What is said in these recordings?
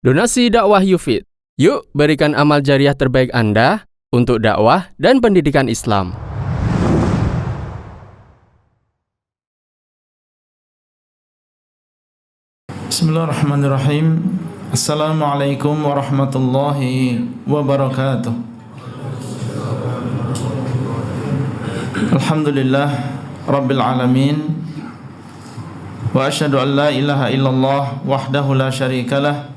Donasi dakwah Yufid. Yuk berikan amal jariah terbaik Anda untuk dakwah dan pendidikan Islam. Bismillahirrahmanirrahim. Assalamualaikum warahmatullahi wabarakatuh. Alhamdulillah Rabbil alamin. Wa asyhadu an la ilaha illallah wahdahu la syarikalah.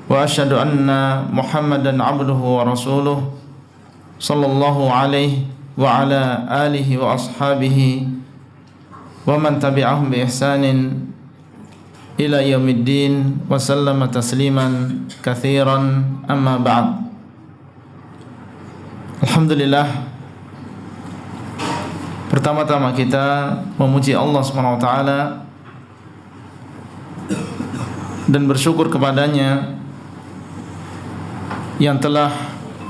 Wa asyhadu anna Muhammadan abduhu wa rasuluh sallallahu alaihi wa ala alihi wa ashabihi wa man tabi'ahum bi ihsanin ila yaumiddin wa sallama tasliman katsiran amma ba'd. Alhamdulillah, pertama-tama kita memuji Allah Subhanahu wa taala dan bersyukur kepadanya yang telah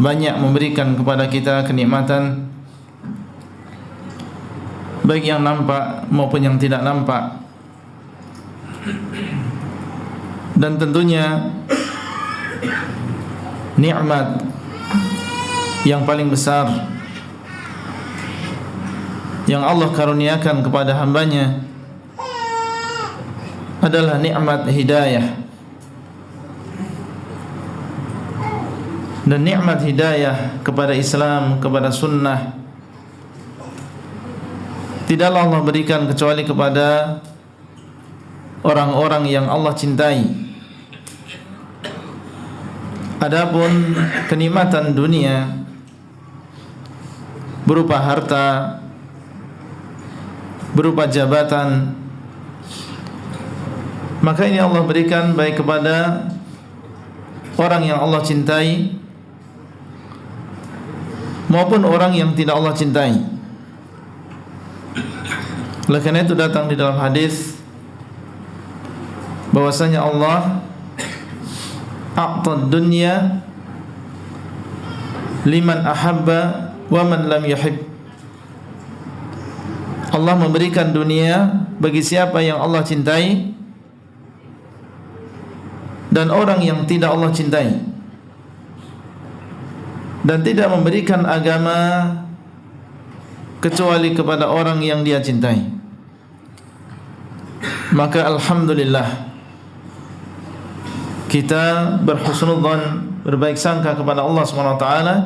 banyak memberikan kepada kita kenikmatan, baik yang nampak maupun yang tidak nampak. Dan tentunya nikmat yang paling besar yang Allah karuniakan kepada hambanya adalah nikmat hidayah. Dan nikmat hidayah kepada Islam, kepada sunnah, tidaklah Allah berikan kecuali kepada orang-orang yang Allah cintai. Adapun kenikmatan dunia berupa harta, berupa jabatan, maka ini Allah berikan baik kepada orang yang Allah cintai maupun orang yang tidak Allah cintai. Oleh karena itu datang di dalam hadis bahwasanya Allah a'tad dunya liman ahabba wa man lam yuhib. Allah memberikan dunia bagi siapa yang Allah cintai dan orang yang tidak Allah cintai, dan tidak memberikan agama kecuali kepada orang yang Dia cintai. Maka alhamdulillah, kita berhusnudzan, berbaik sangka kepada Allah Subhanahu wa taala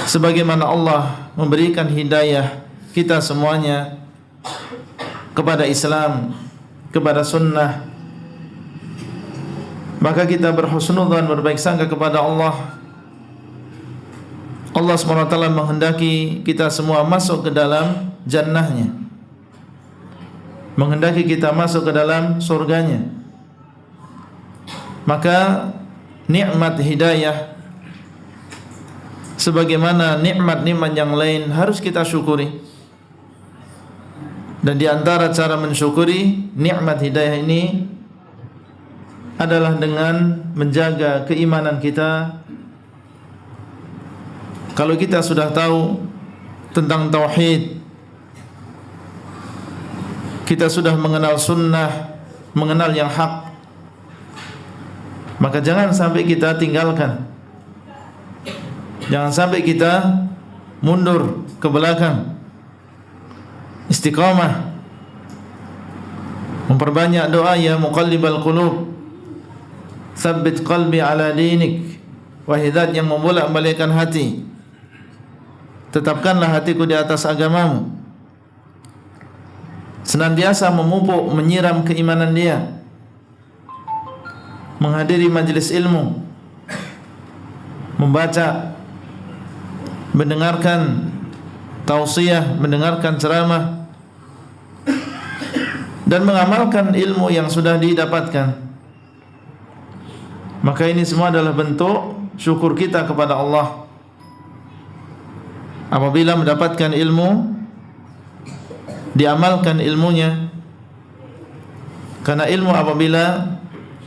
sebagaimana Allah memberikan hidayah kita semuanya kepada Islam, kepada sunnah. Maka kita berhusnudzan, berbaik sangka kepada Allah. Allah SWT menghendaki kita semua masuk ke dalam jannahnya, menghendaki kita masuk ke dalam surganya. Maka nikmat hidayah sebagaimana nikmat-nikmat yang lain harus kita syukuri. Dan di antara cara mensyukuri nikmat hidayah ini adalah dengan menjaga keimanan kita. Kalau kita sudah tahu tentang tauhid, kita sudah mengenal sunnah, mengenal yang hak, maka jangan sampai kita tinggalkan, jangan sampai kita mundur ke belakang. Istiqamah, memperbanyak doa, ya muqallibal qulub tsabbit qalbi ala dinik. Wahai zat yang membolak-balikkan hati, tetapkanlah hatiku di atas agamamu. Senantiasa memupuk, menyiram keimanan dia, menghadiri majelis ilmu, membaca, mendengarkan tausiah, mendengarkan ceramah, dan mengamalkan ilmu yang sudah didapatkan. Maka ini semua adalah bentuk syukur kita kepada Allah apabila mendapatkan ilmu, diamalkan ilmunya. Karena ilmu apabila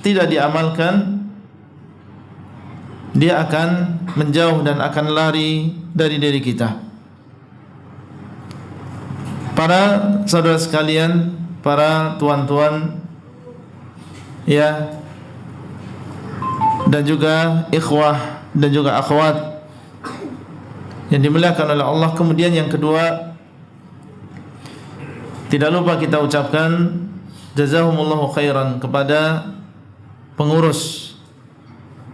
tidak diamalkan, dia akan menjauh dan akan lari dari diri kita. Para saudara sekalian, para tuan-tuan ya, dan juga ikhwah dan juga akhwat yang dimuliakan oleh Allah. Kemudian yang kedua, tidak lupa kita ucapkan jazahumullahu khairan kepada pengurus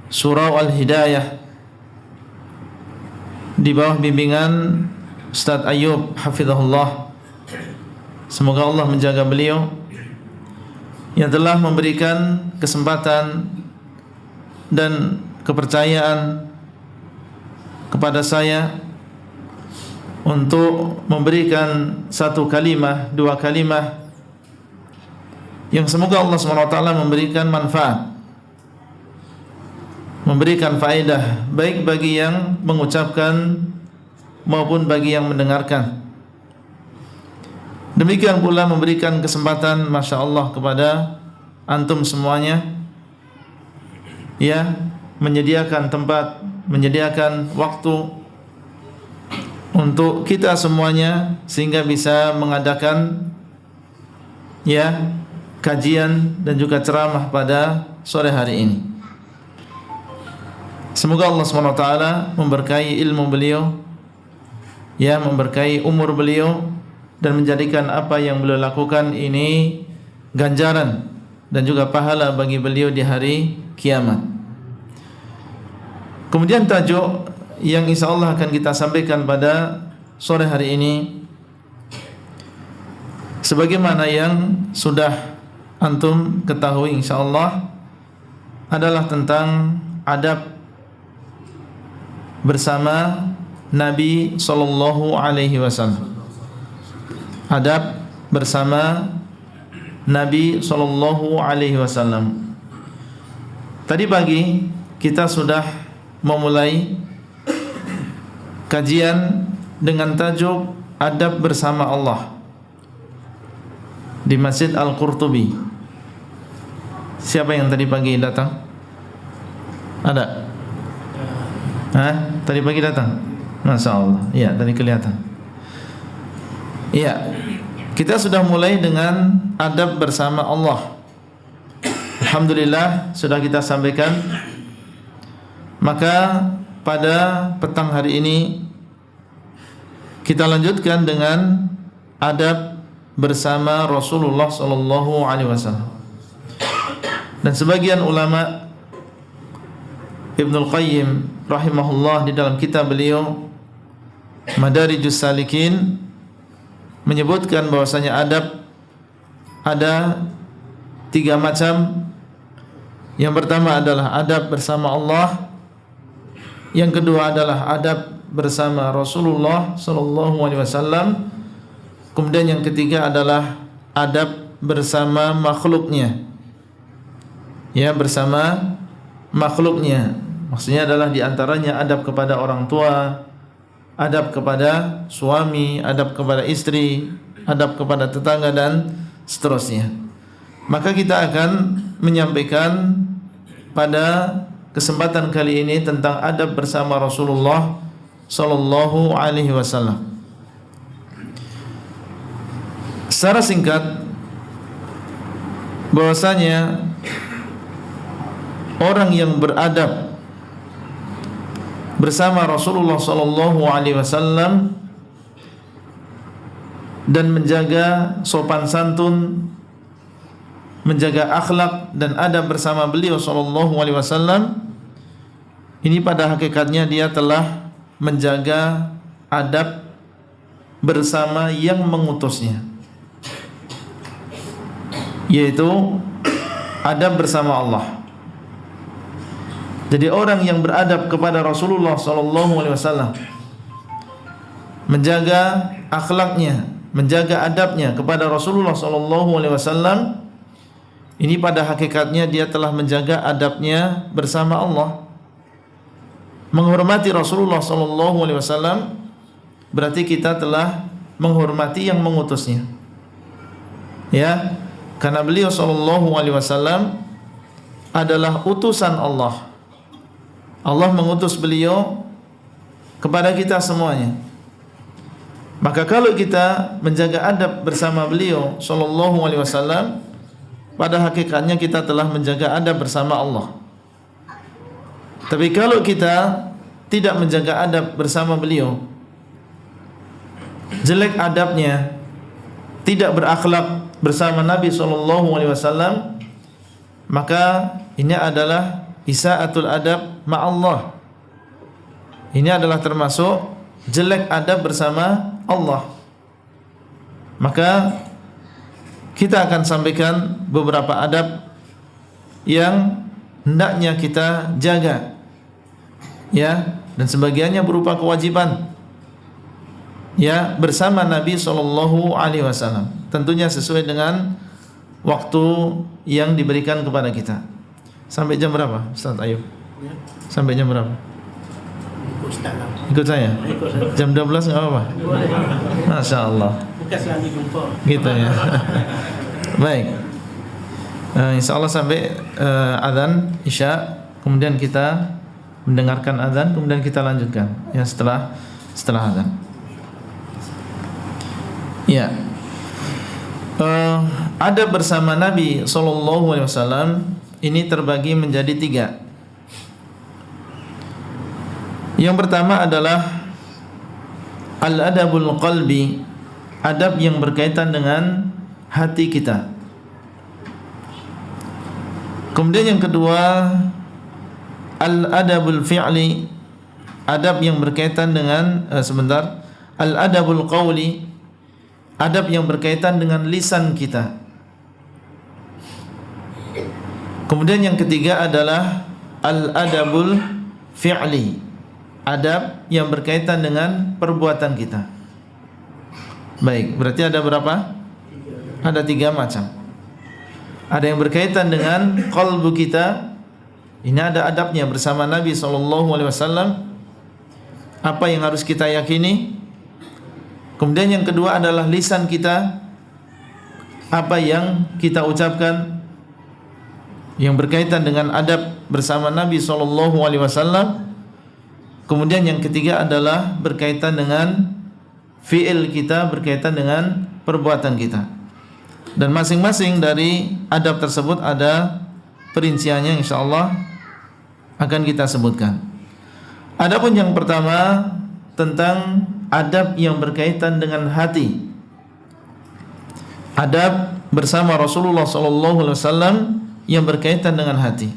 Surau Al-Hidayah di bawah bimbingan Ustaz Ayub hafizahullah. Semoga Allah menjaga beliau yang telah memberikan kesempatan dan kepercayaan kepada saya untuk memberikan satu kalimah, dua kalimah yang semoga Allah SWT memberikan manfaat, memberikan faedah baik bagi yang mengucapkan maupun bagi yang mendengarkan. Demikian pula memberikan kesempatan, Masya Allah, kepada antum semuanya, ya, menyediakan tempat, menyediakan waktu untuk kita semuanya sehingga bisa mengadakan, ya, kajian dan juga ceramah pada sore hari ini. Semoga Allah SWT memberkahi ilmu beliau, ya, memberkahi umur beliau, dan menjadikan apa yang beliau lakukan ini ganjaran dan juga pahala bagi beliau di hari kiamat. Kemudian tajuk yang insya Allah akan kita sampaikan pada sore hari ini, sebagaimana yang sudah antum ketahui insya Allah, adalah tentang adab bersama Nabi Sallallahu Alaihi Wasallam. Adab bersama Nabi Sallallahu Alaihi Wasallam. Tadi pagi kita sudah memulai kajian dengan tajuk adab bersama Allah di Masjid Al-Qurtubi. Siapa yang tadi pagi datang? Ada? Hah? Tadi pagi datang? Masya Allah. Iya, tadi kelihatan. Iya, kita sudah mulai dengan adab bersama Allah. Alhamdulillah sudah kita sampaikan. Maka pada petang hari ini kita lanjutkan dengan adab bersama Rasulullah sallallahu alaihi wasallam. Dan sebagian ulama, Ibnul Qayyim rahimahullah, di dalam kitab beliau Madarijus Salikin menyebutkan bahwasanya adab ada 3 macam. Yang pertama adalah adab bersama Allah, yang kedua adalah adab bersama Rasulullah sallallahu alaihi wasallam, kemudian yang ketiga adalah adab bersama makhluknya. Ya, bersama makhluknya. Maksudnya adalah diantaranya adab kepada orang tua, adab kepada suami, adab kepada istri, adab kepada tetangga, dan seterusnya. Maka kita akan menyampaikan pada kesempatan kali ini tentang adab bersama Rasulullah sallallahu alaihi wasallam. Secara singkat, bahwasanya orang yang beradab bersama Rasulullah sallallahu alaihi wasallam dan menjaga sopan santun, menjaga akhlak dan adab bersama beliau sallallahu alaihi wasallam, ini pada hakikatnya dia telah menjaga adab bersama yang mengutusnya, yaitu adab bersama Allah. Jadi orang yang beradab kepada Rasulullah sallallahu alaihi wasallam, menjaga akhlaknya, menjaga adabnya kepada Rasulullah sallallahu alaihi wasallam, ini pada hakikatnya dia telah menjaga adabnya bersama Allah. Menghormati Rasulullah sallallahu alaihi wasallam berarti kita telah menghormati yang mengutusnya. Ya, karena beliau sallallahu alaihi wasallam adalah utusan Allah. Allah mengutus beliau kepada kita semuanya. Maka kalau kita menjaga adab bersama beliau sallallahu alaihi wasallam, pada hakikatnya kita telah menjaga adab bersama Allah. Tapi kalau kita tidak menjaga adab bersama beliau, jelek adabnya, tidak berakhlak bersama Nabi SAW, maka ini adalah isa'atul adab ma'allah. Ini adalah termasuk jelek adab bersama Allah. Maka kita akan sampaikan beberapa adab yang hendaknya kita jaga, ya, dan sebagiannya berupa kewajiban, ya, bersama Nabi SAW. Tentunya sesuai dengan waktu yang diberikan kepada kita. Sampai jam berapa, Ustaz Ayub? Sampai jam berapa? Ikut saya. Jam 12 nggak apa-apa. Masya Allah. Gitu ya. Baik. Insya Allah sampai azan Isya, kemudian kita mendengarkan azan, kemudian kita lanjutkan ya setelah azan. Ya. Adab bersama Nabi SAW ini terbagi menjadi 3. Yang pertama adalah al-adabul qalbi, adab yang berkaitan dengan hati kita. Kemudian yang kedua, al-adabul fi'li, adab yang berkaitan dengan al-adabul qawli, adab yang berkaitan dengan lisan kita. Kemudian yang ketiga adalah al-adabul fi'li, adab yang berkaitan dengan perbuatan kita. Baik, berarti ada berapa? Ada 3 macam. Ada yang berkaitan dengan qalbu kita. Ini ada adabnya bersama Nabi SAW. Apa yang harus kita yakini? Kemudian yang kedua adalah lisan kita. Apa yang kita ucapkan yang berkaitan dengan adab bersama Nabi SAW. Kemudian yang ketiga adalah berkaitan dengan fi'il kita, berkaitan dengan perbuatan kita. Dan masing-masing dari adab tersebut ada perinciannya, insyaallah akan kita sebutkan. Adapun yang pertama tentang adab yang berkaitan dengan hati. Adab bersama Rasulullah SAW yang berkaitan dengan hati.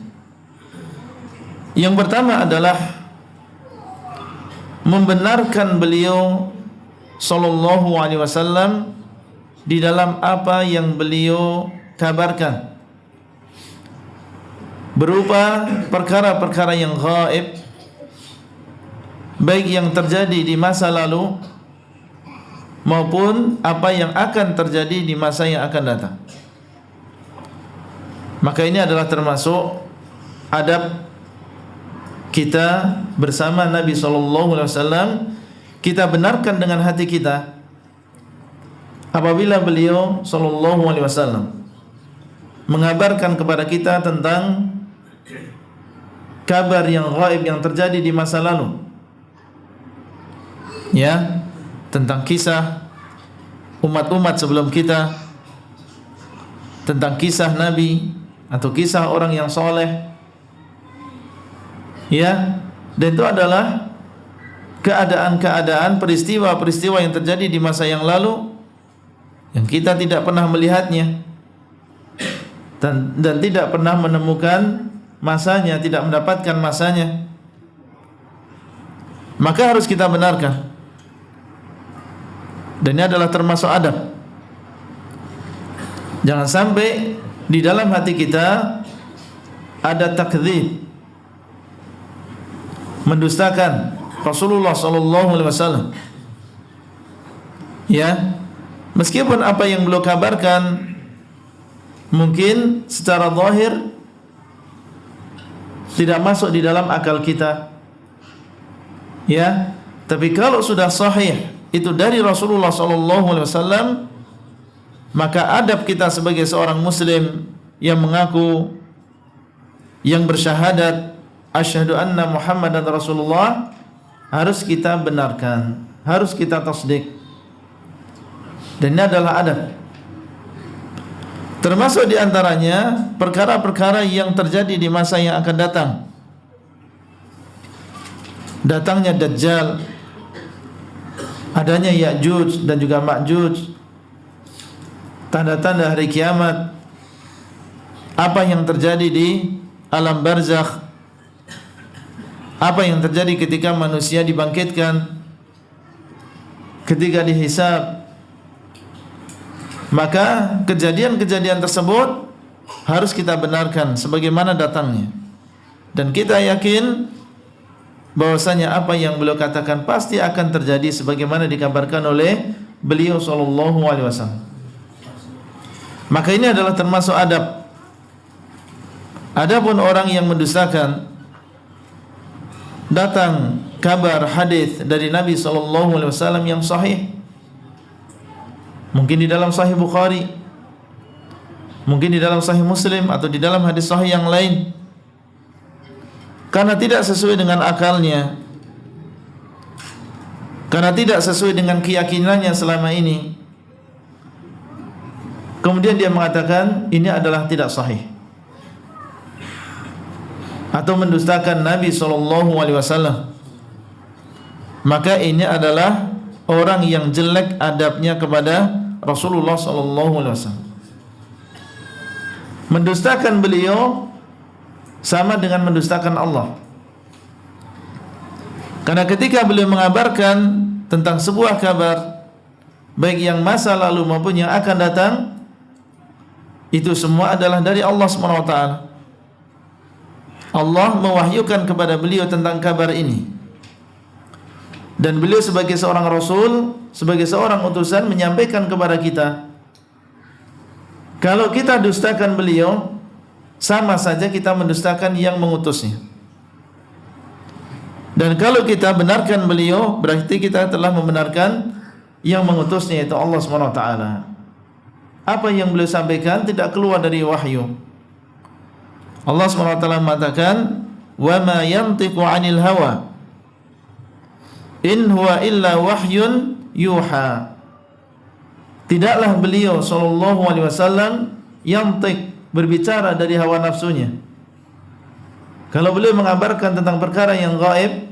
Yang pertama adalah membenarkan beliau sallallahu alaihi wasallam di dalam apa yang beliau kabarkan, berupa perkara-perkara yang gaib, baik yang terjadi di masa lalu maupun apa yang akan terjadi di masa yang akan datang. Maka ini adalah termasuk adab kita bersama Nabi SAW. Kita benarkan dengan hati kita apabila beliau SAW mengabarkan kepada kita tentang kabar yang gaib yang terjadi di masa lalu, ya, tentang kisah umat-umat sebelum kita, tentang kisah Nabi atau kisah orang yang soleh, ya, dan itu adalah keadaan-keadaan, peristiwa-peristiwa yang terjadi di masa yang lalu yang kita tidak pernah melihatnya dan tidak pernah menemukan masanya, tidak mendapatkan masanya. Maka harus kita benarkan. Dan ini adalah termasuk adab. Jangan sampai di dalam hati kita ada takdzib, mendustakan Rasulullah SAW. Ya, meskipun apa yang beliau kabarkan mungkin secara zahir tidak masuk di dalam akal kita, ya, tapi kalau sudah sahih itu dari Rasulullah SAW, maka adab kita sebagai seorang muslim yang mengaku, yang bersyahadat asyhadu anna Muhammadan Rasulullah, harus kita benarkan, harus kita tasdik. Dan ini adalah adab. Termasuk di antaranya perkara-perkara yang terjadi di masa yang akan datang. Datangnya Dajjal, adanya Ya'juj dan juga Ma'juj, tanda-tanda hari kiamat, apa yang terjadi di alam barzakh, apa yang terjadi ketika manusia dibangkitkan, ketika dihisab. Maka kejadian-kejadian tersebut harus kita benarkan sebagaimana datangnya, dan kita yakin bahwasanya apa yang beliau katakan pasti akan terjadi sebagaimana dikabarkan oleh beliau sallallahu alaihi wasallam. Maka ini adalah termasuk adab. Adapun orang yang mendustakan, datang kabar hadis dari Nabi sallallahu alaihi wasallam yang sahih, mungkin di dalam Sahih Bukhari, mungkin di dalam Sahih Muslim, atau di dalam hadis sahih yang lain, karena tidak sesuai dengan akalnya, karena tidak sesuai dengan keyakinannya selama ini, kemudian dia mengatakan ini adalah tidak sahih, atau mendustakan Nabi SAW, maka ini adalah orang yang jelek adabnya kepada Rasulullah SAW. Mendustakan beliau sama dengan mendustakan Allah. Karena ketika beliau mengabarkan tentang sebuah kabar, baik yang masa lalu maupun yang akan datang, itu semua adalah dari Allah SWT. Allah mewahyukan kepada beliau tentang kabar ini, dan beliau sebagai seorang Rasul, sebagai seorang utusan, menyampaikan kepada kita. Kalau kita dustakan beliau, sama saja kita mendustakan yang mengutusnya. Dan kalau kita benarkan beliau, berarti kita telah membenarkan yang mengutusnya, yaitu Allah SWT. Apa yang beliau sampaikan tidak keluar dari wahyu. Allah SWT mengatakan, "Wa ma yantiqu 'anil hawa, in huwa illa wahyun yuha." Tidaklah beliau sallallahu alaihi wasallam yantiq, berbicara dari hawa nafsunya. Kalau beliau mengabarkan tentang perkara yang gaib,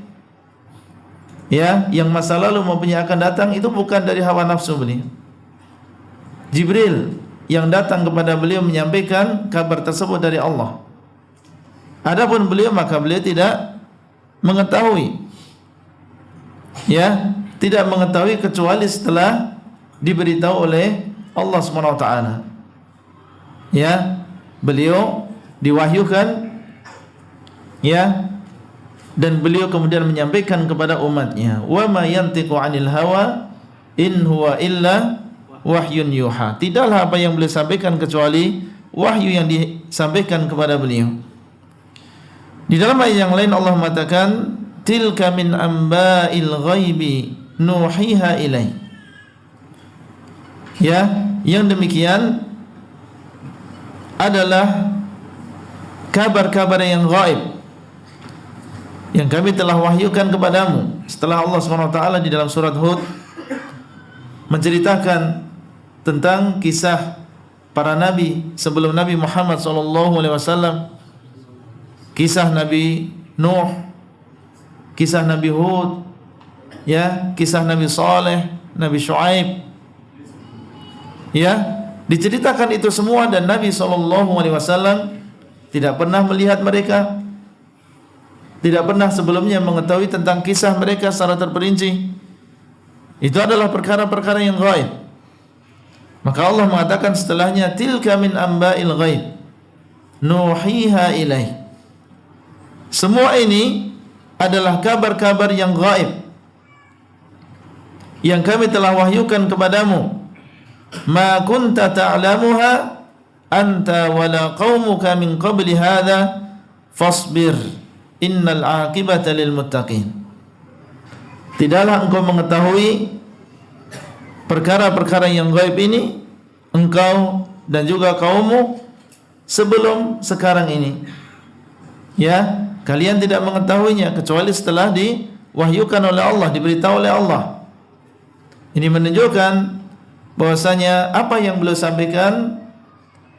ya, yang masa lalu maupun yang akan datang, itu bukan dari hawa nafsu beliau. Jibril yang datang kepada beliau menyampaikan kabar tersebut dari Allah. Adapun beliau, maka beliau tidak mengetahui, ya, tidak mengetahui kecuali setelah diberitahu oleh Allah SWT. Ya, beliau diwahyukan, ya, dan beliau kemudian menyampaikan kepada umatnya, "Wa ma yantiqu 'anil hawa, in huwa illa wahyun yuha." Tidaklah apa yang beliau sampaikan kecuali wahyu yang disampaikan kepada beliau. Di dalam ayat yang lain Allah mengatakan, "Tilka min amba'il ghaibi nuhiha ilai." Ya, yang demikian adalah kabar-kabar yang gaib yang kami telah wahyukan kepadamu. Setelah Allah SWT di dalam surat Hud menceritakan tentang kisah para nabi sebelum Nabi Muhammad SAW, kisah Nabi Nuh, kisah Nabi Hud, ya, kisah Nabi Saleh, Nabi Shu'aib, ya, diceritakan itu semua, dan Nabi SAW tidak pernah melihat mereka, tidak pernah sebelumnya mengetahui tentang kisah mereka secara terperinci. Itu adalah perkara-perkara yang gaib. Maka Allah mengatakan setelahnya, "Tilka min amba'il ghaib nuhiha ilaih." Semua ini adalah kabar-kabar yang gaib yang kami telah wahyukan kepadamu. "Ma kunta ta'lamuha anta wala qaumuka min qabli hadha fasbir innal 'aqibata lil muttaqin." Tidaklah engkau mengetahui perkara-perkara yang gaib ini, engkau dan juga kaummu sebelum sekarang ini. Ya, kalian tidak mengetahuinya kecuali setelah diwahyukan oleh Allah, diberitahu oleh Allah. Ini menunjukkan bahwasanya apa yang beliau sampaikan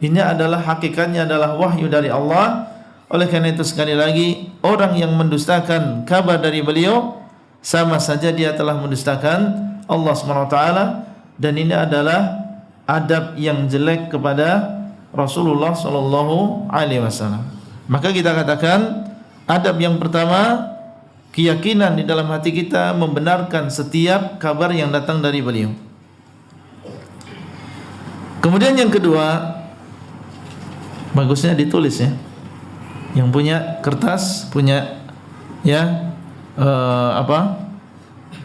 Ini adalah hakikatnya adalah wahyu dari Allah. Oleh karena itu sekali lagi, orang yang mendustakan kabar dari beliau sama saja dia telah mendustakan Allah SWT, dan ini adalah adab yang jelek kepada Rasulullah sallallahu alaihi wasallam. Maka kita katakan adab yang pertama, keyakinan di dalam hati kita membenarkan setiap kabar yang datang dari beliau. Kemudian yang kedua, bagusnya ditulis ya. Yang punya kertas, punya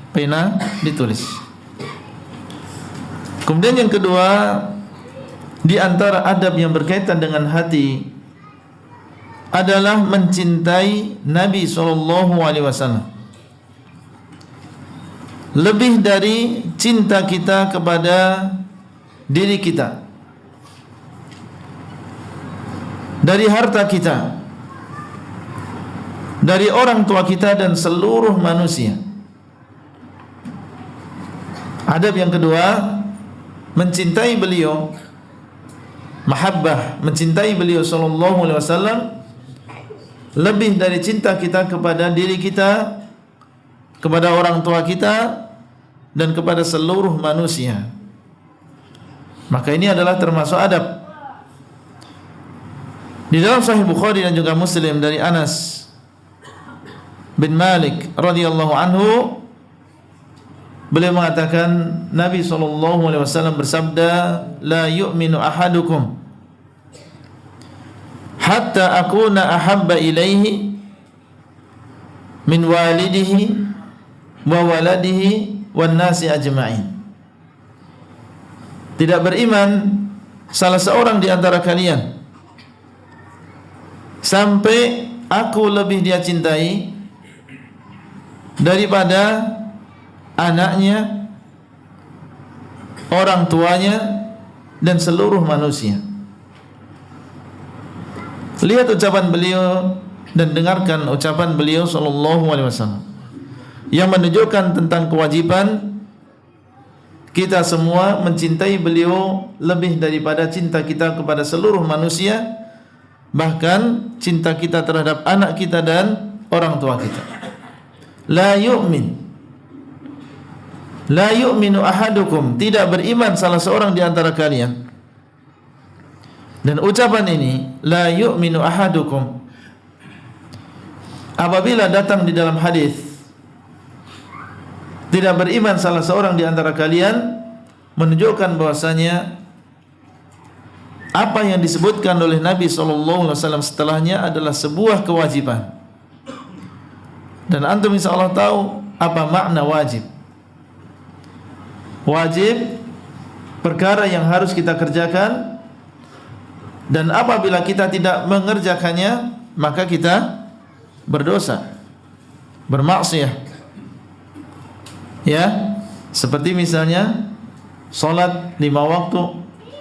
pena, ditulis. Kemudian yang kedua, di antara adab yang berkaitan dengan hati adalah mencintai Nabi SAW lebih dari cinta kita kepada diri kita, dari harta kita, dari orang tua kita dan seluruh manusia. Adab yang kedua, mencintai beliau, mahabbah, mencintai beliau sallallahu alaihi wasallam lebih dari cinta kita kepada diri kita, kepada orang tua kita, dan kepada seluruh manusia. Maka ini adalah termasuk adab. Di dalam Sahih Bukhari dan juga Muslim dari Anas bin Malik radhiyallahu anhu, beliau mengatakan Nabi SAW bersabda, la yu'minu ahadukum hatta akuna ahabba ilaihi min walidihi wa waladihi wan nasi ajma'in. Tidak beriman salah seorang di antara kalian sampai aku lebih dia cintai daripada anaknya, orang tuanya, dan seluruh manusia. Lihat ucapan beliau dan dengarkan ucapan beliau sallallahu alaihi wasallam yang menunjukkan tentang kewajiban kita semua mencintai beliau lebih daripada cinta kita kepada seluruh manusia, bahkan cinta kita terhadap anak kita dan orang tua kita. La yu'minu ahadukum, tidak beriman salah seorang di antara kalian. Dan ucapan ini, la yu'minu ahadukum, apabila datang di dalam hadis tidak beriman salah seorang di antara kalian, menunjukkan bahwasanya apa yang disebutkan oleh Nabi SAW setelahnya adalah sebuah kewajiban. Dan antum insyaallah tahu apa makna wajib. Wajib, perkara yang harus kita kerjakan, dan apabila kita tidak mengerjakannya maka kita berdosa, bermaksiat. Ya, seperti misalnya salat 5 waktu,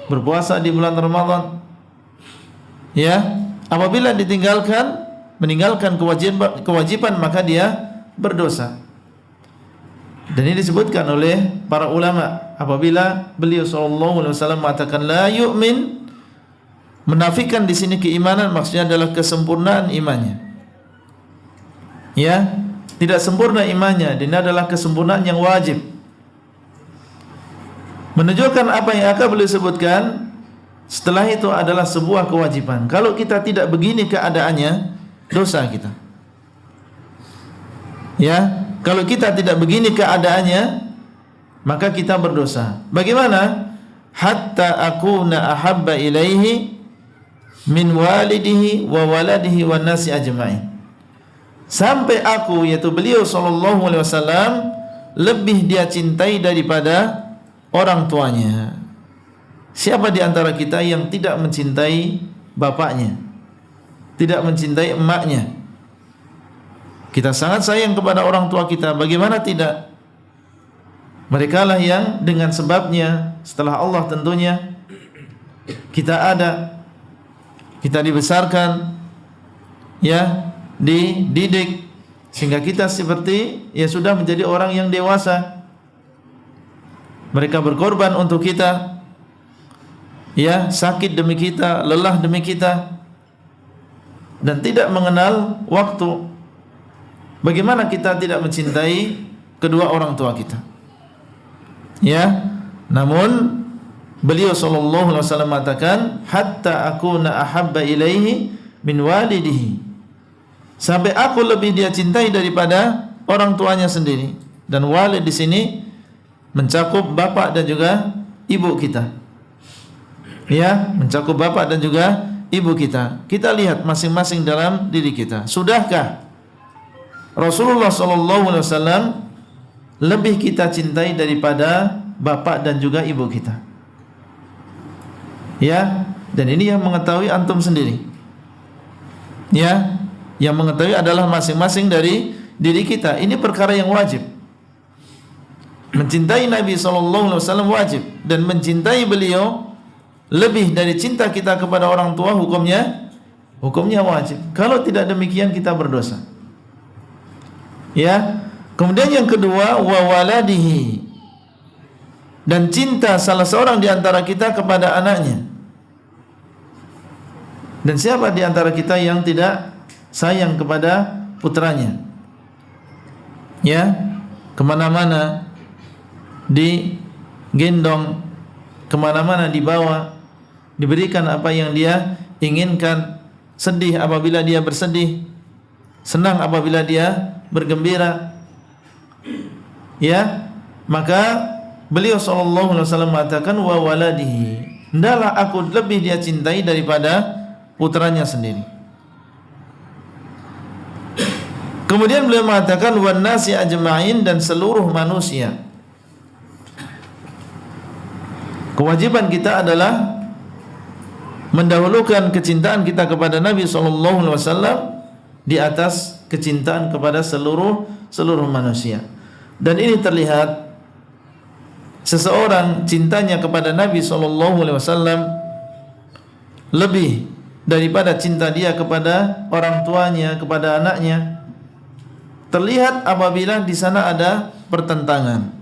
berpuasa di bulan Ramadan. Ya, apabila meninggalkan kewajiban maka dia berdosa. Dan ini disebutkan oleh para ulama apabila beliau sallallahu alaihi wasallam mengatakan la yu'min, menafikan di sini keimanan maksudnya adalah kesempurnaan imannya. Ya, tidak sempurna imannya, ini adalah kesempurnaan yang wajib. Menunjukkan apa yang akan beliau sebutkan setelah itu adalah sebuah kewajiban. Kalau kita tidak begini keadaannya, dosa kita. Ya, kalau kita tidak begini keadaannya, maka kita berdosa. Bagaimana? Hatta akuna ahabba ilaihi min walidihi wa waladihi wan nasi ajma'in. Sampai aku, yaitu beliau sallallahu alaihi wasallam, lebih dia cintai daripada orang tuanya. Siapa di antara kita yang tidak mencintai bapaknya, tidak mencintai emaknya? Kita sangat sayang kepada orang tua kita, bagaimana tidak? Mereka lah yang dengan sebabnya setelah Allah tentunya kita ada, kita dibesarkan, ya, dididik sehingga kita seperti ya sudah menjadi orang yang dewasa. Mereka berkorban untuk kita. ya, sakit demi kita, lelah demi kita, dan tidak mengenal waktu. Bagaimana kita tidak mencintai kedua orang tua kita? Ya, namun beliau sallallahu alaihi wasallam mengatakan, hatta akuna ahabba ilaihi min walidihi, sampai aku lebih dia cintai daripada orang tuanya sendiri. Dan walid di sini mencakup bapak dan juga ibu kita. Ya, mencakup bapak dan juga ibu kita. Kita lihat masing-masing dalam diri kita. Sudahkah Rasulullah sallallahu alaihi wasallam lebih kita cintai daripada bapak dan juga ibu kita? Ya, dan ini yang mengetahui antum sendiri. Ya, yang mengetahui adalah masing-masing dari diri kita. Ini perkara yang wajib. Mencintai Nabi sallallahu alaihi wasallam wajib, dan mencintai beliau lebih dari cinta kita kepada orang tua hukumnya wajib. Kalau tidak demikian kita berdosa. Ya. Kemudian yang kedua, wa waladihi, dan cinta salah seorang di antara kita kepada anaknya. Dan siapa di antara kita yang tidak sayang kepada putranya? Ya, kemana-mana digendong, kemana-mana dibawa, diberikan apa yang dia inginkan, sedih apabila dia bersedih, senang apabila dia bergembira. Ya, maka beliau sallallahu alaihi wasallam mengatakan, wa waladihi, hendaklah aku lebih dia cintai daripada putranya sendiri. Kemudian beliau mengatakan, wan nasi ajma'in, dan seluruh manusia. Kewajiban kita adalah mendahulukan kecintaan kita kepada Nabi sallallahu alaihi wasallam di atas kecintaan kepada seluruh manusia. Dan ini terlihat seseorang cintanya kepada Nabi sallallahu alaihi wasallam lebih daripada cinta dia kepada orang tuanya, kepada anaknya. Terlihat apabila di sana ada pertentangan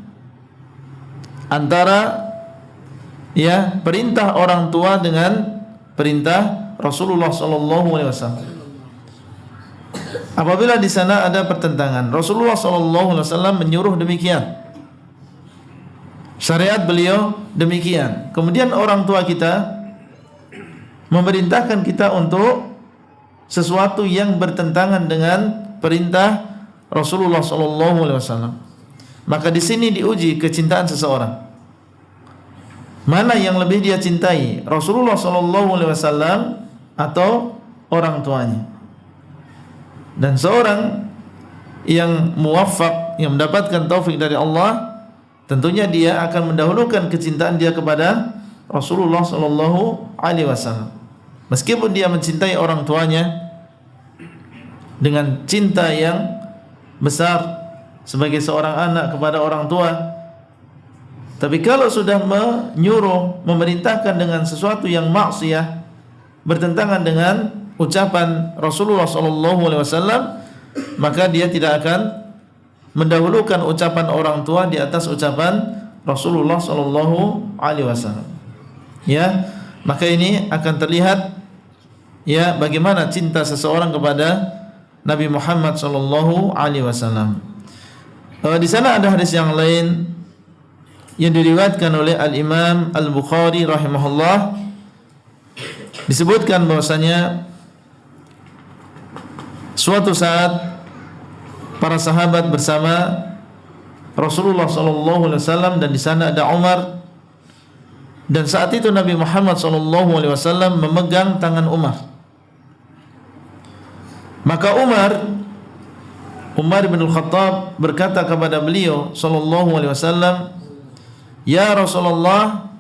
antara ya perintah orang tua dengan perintah Rasulullah sallallahu alaihi wasallam. Apabila di sana ada pertentangan, Rasulullah sallallahu alaihi wasallam menyuruh demikian. Syariat beliau demikian. Kemudian orang tua kita memerintahkan kita untuk sesuatu yang bertentangan dengan perintah Rasulullah sallallahu alaihi wasallam. Maka di sini diuji kecintaan seseorang. Mana yang lebih dia cintai, Rasulullah sallallahu alaihi wasallam atau orang tuanya? Dan seorang yang muwaffaq, yang mendapatkan taufik dari Allah, tentunya dia akan mendahulukan kecintaan dia kepada Rasulullah sallallahu alaihi wasallam. Meskipun dia mencintai orang tuanya dengan cinta yang besar sebagai seorang anak kepada orang tua, tapi kalau sudah menyuruh, memerintahkan dengan sesuatu yang maksiyah, bertentangan dengan ucapan Rasulullah SAW, maka dia tidak akan mendahulukan ucapan orang tua di atas ucapan Rasulullah SAW. Ya, maka ini akan terlihat ya bagaimana cinta seseorang kepada Nabi Muhammad SAW. Di sana ada hadis yang lain yang diriwayatkan oleh Al-Imam Al-Bukhari rahimahullah, disebutkan bahwasanya suatu saat para sahabat bersama Rasulullah SAW, dan di sana ada Umar, dan saat itu Nabi Muhammad SAW memegang tangan Umar. Maka Umar bin Al-Khattab berkata kepada beliau SAW, ya Rasulullah,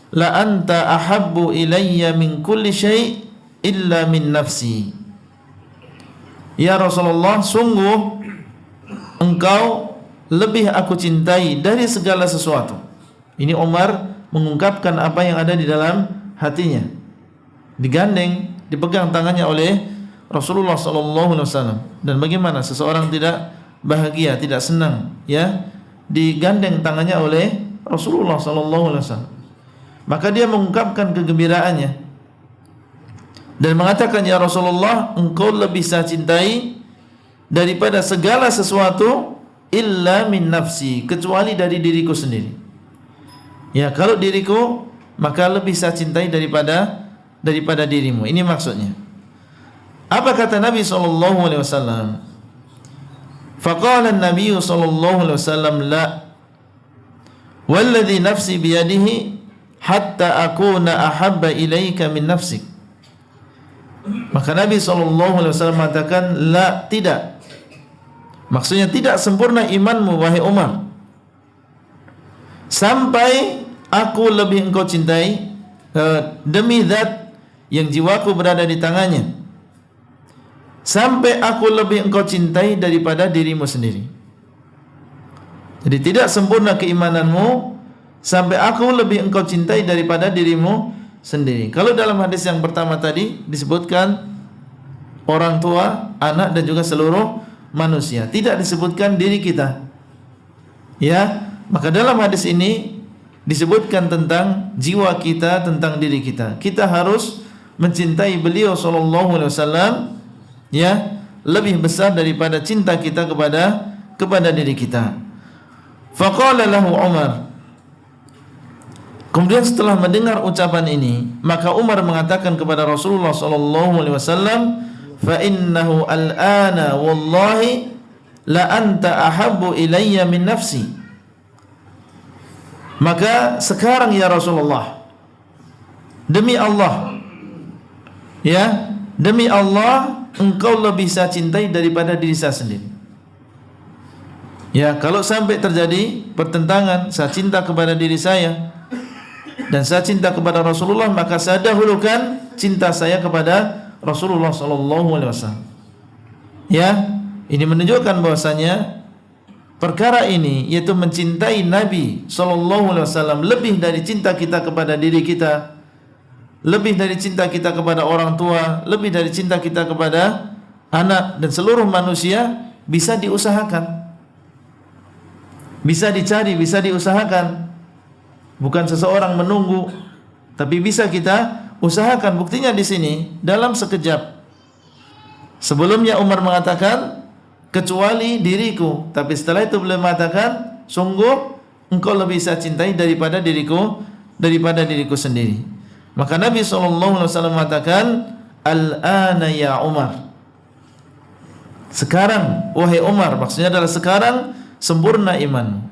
la anta ahabbu ilayya min kulli syai' illa min nafsi. Ya Rasulullah, sungguh engkau lebih aku cintai dari segala sesuatu. Ini Umar mengungkapkan apa yang ada di dalam hatinya. Digandeng, dipegang tangannya oleh Rasulullah SAW. Dan bagaimana seseorang tidak bahagia, tidak senang, ya, digandeng tangannya oleh Rasulullah SAW. maka dia mengungkapkan kegembiraannya dan mengatakan, ya Rasulullah, engkau lebih saya cintai daripada segala sesuatu illa min nafsi, kecuali dari diriku sendiri. Ya, kalau diriku maka lebih saya cintai daripada dirimu. Ini maksudnya. Apa kata Nabi sallallahu alaihi wasallam? Faqala an-nabiy sallallahu alaihi wasallam, la walladhi nafsi biyadihi hatta akuna ahabba ilaika min nafsik. Maka Nabi sallallahu alaihi wasallam mengatakan, la, tidak. Maksudnya tidak sempurna imanmu wahai Umar sampai aku lebih engkau cintai demi zat yang jiwaku berada di tangannya, sampai aku lebih engkau cintai daripada dirimu sendiri. Jadi tidak sempurna keimananmu sampai aku lebih engkau cintai daripada dirimu sendiri. Kalau dalam hadis yang pertama tadi disebutkan orang tua, anak dan juga seluruh manusia, tidak disebutkan diri kita. Ya, maka dalam hadis ini disebutkan tentang jiwa kita, tentang diri kita. Kita harus mencintai beliau sallallahu alaihi wasallam, ya, lebih besar daripada cinta kita kepada diri kita. Faqala lahu Umar. Kemudian setelah mendengar ucapan ini, maka Umar mengatakan kepada Rasulullah sallallahu alaihi wasallam, fa innahu al-ana wallahi la anta ahabbu ilayya min nafsi. Maka sekarang ya Rasulullah, demi Allah, ya, demi Allah, engkau lebih saya cintai daripada diri saya sendiri. Ya, kalau sampai terjadi pertentangan, saya cinta kepada diri saya dan saya cinta kepada Rasulullah, maka saya dahulukan cinta saya kepada Rasulullah sallallahu alaihi wasallam. Ya, ini menunjukkan bahwasanya perkara ini, yaitu mencintai Nabi sallallahu alaihi wasallam lebih dari cinta kita kepada diri kita, lebih dari cinta kita kepada orang tua, lebih dari cinta kita kepada anak dan seluruh manusia, bisa diusahakan. Bisa dicari, bisa diusahakan. Bukan seseorang menunggu, tapi bisa kita usahakan. Buktinya di sini dalam sekejap. Sebelumnya Umar mengatakan kecuali diriku, tapi setelah itu beliau mengatakan sungguh engkau lebih saya cintai daripada diriku sendiri. Maka Nabi sallallahu alaihi wasallam mengatakan, al-ana ya Umar. Sekarang wahai Umar, maksudnya adalah sekarang sempurna imanmu.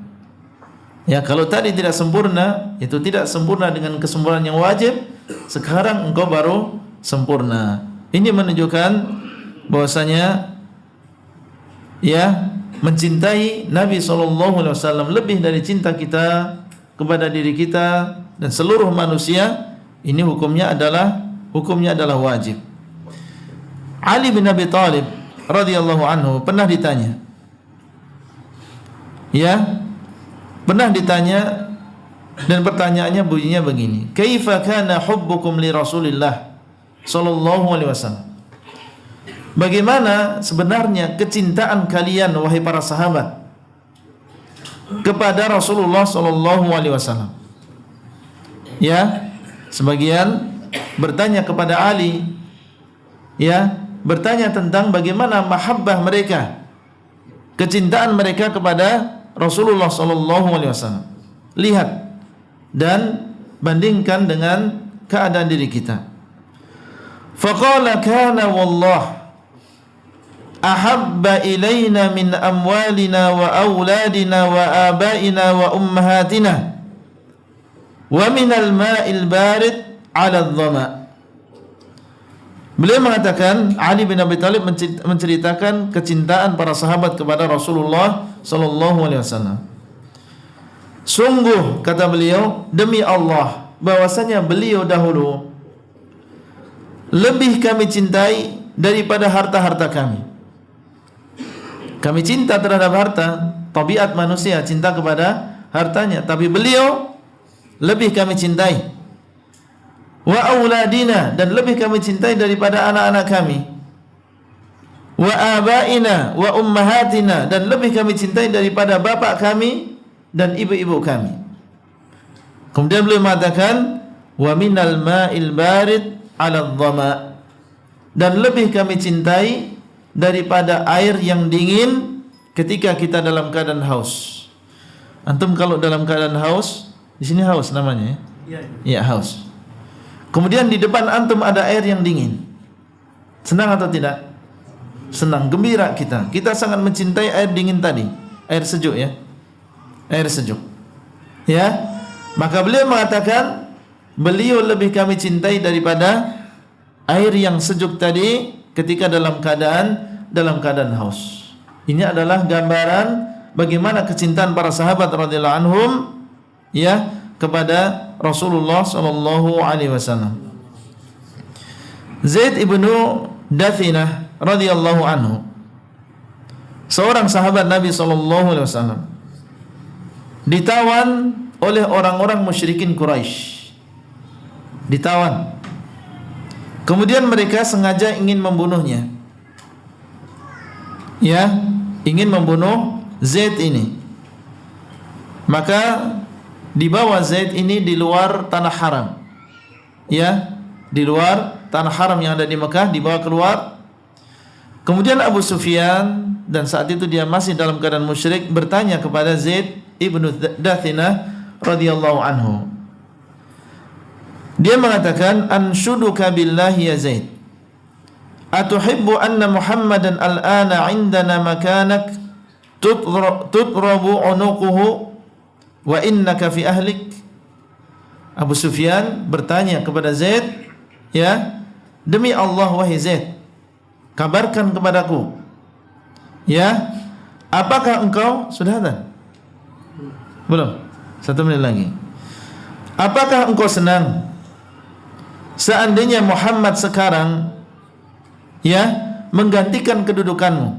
Ya, kalau tadi tidak sempurna, itu tidak sempurna dengan kesempurnaan yang wajib, sekarang engkau baru sempurna. Ini menunjukkan bahwasanya, ya, mencintai Nabi SAW lebih dari cinta kita kepada diri kita dan seluruh manusia, ini hukumnya adalah wajib. Ali bin Abi Thalib radhiyallahu anhu pernah ditanya, dan pertanyaannya bunyinya begini, kaifa kana hubbukum li Rasulillah sallallahu alaihi wasallam? Bagaimana sebenarnya kecintaan kalian wahai para sahabat kepada Rasulullah sallallahu alaihi wasallam? Ya, sebagian bertanya kepada Ali, ya, bertanya tentang bagaimana mahabbah mereka, kecintaan mereka kepada Rasulullah sallallahu alaihi wasallam. Lihat dan bandingkan dengan keadaan diri kita. Faqala kana wallah ahabba ilaina min amwalina wa auladina wa abaina wa ummahatina wa min al-ma'il barid 'ala adh-dhama. Beliau mengatakan, Ali bin Abi Thalib menceritakan kecintaan para sahabat kepada Rasulullah sallallahu alaihi wasallam. Sungguh, kata beliau, demi Allah, bahwasanya beliau dahulu lebih kami cintai daripada harta-harta kami. Kami cinta terhadap harta, tabiat manusia cinta kepada hartanya, tapi beliau lebih kami cintai. Wa auladina, dan lebih kami cintai daripada anak-anak kami. Wa abaina wa ummahatina, dan lebih kami cintai daripada bapak kami dan ibu-ibu kami. Kemudian beliau mengatakan, wa minal ma'il barid 'ala dhama, dan lebih kami cintai daripada air yang dingin ketika kita dalam keadaan haus. Antum kalau dalam keadaan haus, di sini haus namanya ya? Iya, haus. Kemudian di depan antum ada air yang dingin. Senang atau tidak? Senang, gembira kita. Kita sangat mencintai air dingin tadi. Air sejuk ya. Air sejuk. Ya. Maka beliau mengatakan, beliau lebih kami cintai daripada air yang sejuk tadi ketika dalam keadaan haus. Ini adalah gambaran bagaimana kecintaan para sahabat radhiyallahu anhum ya kepada Rasulullah sallallahu alaihi wasallam. Zaid ibnu Dathinah radhiyallahu anhu, seorang sahabat Nabi sallallahu alaihi wasallam, ditawan oleh orang-orang musyrikin Quraisy. Ditawan. Kemudian mereka sengaja ingin membunuhnya. Ya, ingin membunuh Zaid ini. Maka dibawa Zaid ini di luar tanah haram. Ya, di luar tanah haram yang ada di Mekah, dibawa keluar. Kemudian Abu Sufyan, dan saat itu dia masih dalam keadaan musyrik, bertanya kepada Zaid ibnu Dathinah radhiyallahu anhu. Dia mengatakan, anshuduka billahi ya Zaid, atuhibbu anna Muhammadan al-ana indana makanak tutrabu unuquhu wa innaka fi ahlik. Abu Sufyan bertanya kepada Zaid, ya, demi Allah wahai Zaid, kabarkan kepadaku, ya, apakah engkau sudah ada? Belum? 1 menit lagi. Apakah engkau senang seandainya Muhammad sekarang ya menggantikan kedudukanmu?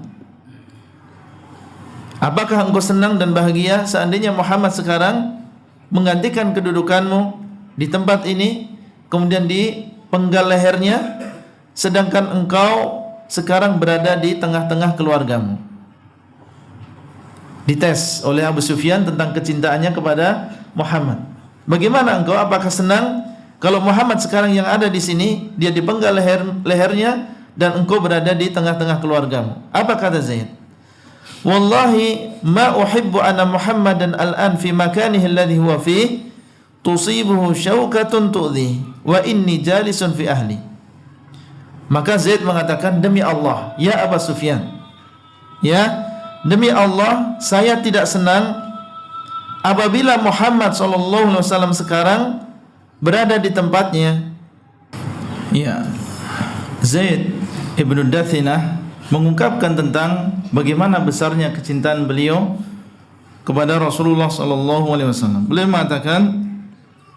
Apakah engkau senang dan bahagia seandainya Muhammad sekarang menggantikan kedudukanmu di tempat ini, kemudian dipenggal lehernya, sedangkan engkau sekarang berada di tengah-tengah keluargamu? Dites oleh Abu Sufyan tentang kecintaannya kepada Muhammad. Bagaimana engkau? Apakah senang kalau Muhammad sekarang yang ada di sini, dia dipenggal lehernya dan engkau berada di tengah-tengah keluargamu? Apa kata Zaid? Wallahi ma uhibbu anna Muhammadan al-an fi makanihi alladhi huwa fi tusibuhu syaukatun tu'dhi wa inni jalisun fi ahli. Maka Zaid mengatakan, demi Allah ya Abu Sufyan, ya, demi Allah saya tidak senang apabila Muhammad sallallahu alaihi wasallam sekarang berada di tempatnya. Ya, Zaid ibnu Dathinah mengungkapkan tentang bagaimana besarnya kecintaan beliau kepada Rasulullah sallallahu alaihi wasallam. Beliau mengatakan,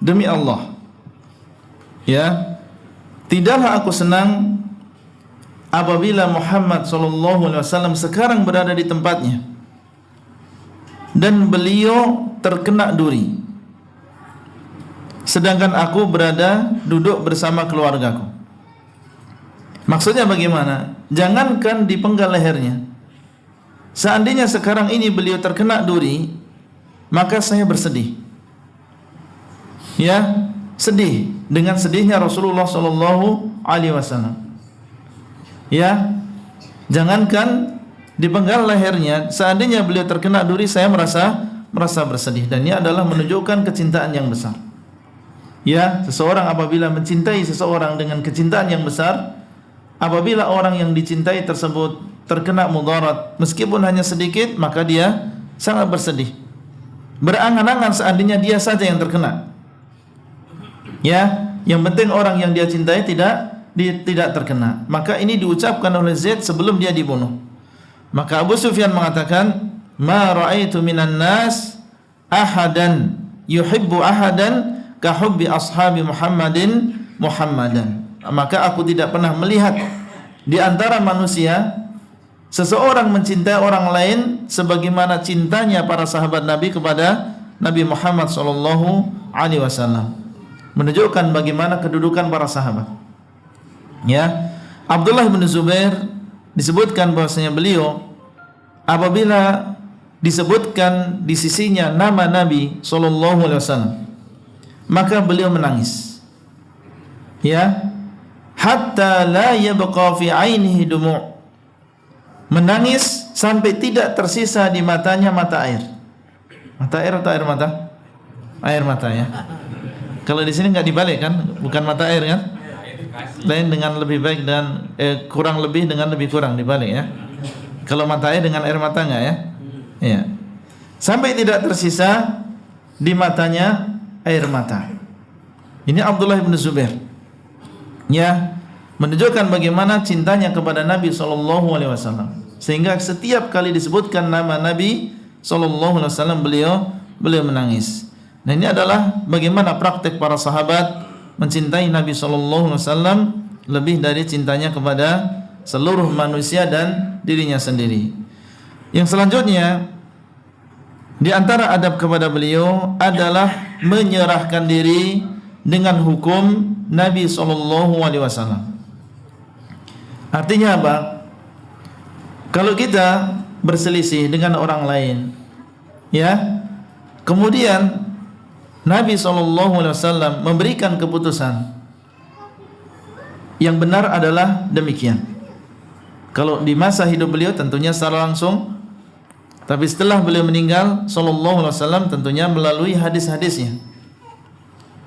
demi Allah, ya, tidaklah aku senang apabila Muhammad sallallahu alaihi wasallam sekarang berada di tempatnya dan beliau terkena duri, sedangkan aku berada duduk bersama keluargaku. Maksudnya bagaimana? Jangankan dipenggal lehernya, seandainya sekarang ini beliau terkena duri, maka saya bersedih. Ya, sedih dengan sedihnya Rasulullah sallallahu alaihi wasallam. Ya, jangankan dipenggal lehernya, seandainya beliau terkena duri, saya merasa bersedih. Dan ini adalah menunjukkan kecintaan yang besar. Ya, seseorang apabila mencintai seseorang dengan kecintaan yang besar, apabila orang yang dicintai tersebut terkena mudarat meskipun hanya sedikit, maka dia sangat bersedih, berangan-angan seandainya dia saja yang terkena. Ya, yang penting orang yang dia cintai tidak terkena. Maka ini diucapkan oleh Zaid sebelum dia dibunuh. Maka Abu Sufyan mengatakan, ma ra'aitu minan nas ahadan yuhibbu ahadan ka hubbi ashabi Muhammadin Muhammadan. Maka aku tidak pernah melihat di antara manusia seseorang mencintai orang lain sebagaimana cintanya para sahabat Nabi kepada Nabi Muhammad sallallahu alaihi wasallam. Menunjukkan bagaimana kedudukan para sahabat. Ya, Abdullah bin Zubair disebutkan bahwasanya beliau apabila disebutkan di sisinya nama Nabi sallallahu alaihi wasallam, maka beliau menangis. Ya, hatta la yabqa fi ainihi dumu'. Menangis sampai tidak tersisa di matanya mata air. Mata air atau air mata? Air mata ya. Kalau di sini nggak dibalik kan, bukan mata air kan? Lain dengan lebih baik dan kurang lebih dengan lebih kurang dibalik ya. Kalau mata air dengan air mata nggak ya? Iya. Sampai tidak tersisa di matanya air mata. Ini Abdullah bin Zubair. Ya, menunjukkan bagaimana cintanya kepada Nabi SAW. Sehingga setiap kali disebutkan nama Nabi SAW beliau menangis. Nah, ini adalah bagaimana praktek para sahabat mencintai Nabi SAW lebih dari cintanya kepada seluruh manusia dan dirinya sendiri. Yang selanjutnya, di antara adab kepada beliau adalah menyerahkan diri dengan hukum Nabi SAW. Artinya apa? Kalau kita berselisih dengan orang lain, ya, kemudian Nabi SAW memberikan keputusan yang benar adalah demikian. Kalau di masa hidup beliau tentunya secara langsung, tapi setelah beliau meninggal SAW tentunya melalui hadis-hadisnya.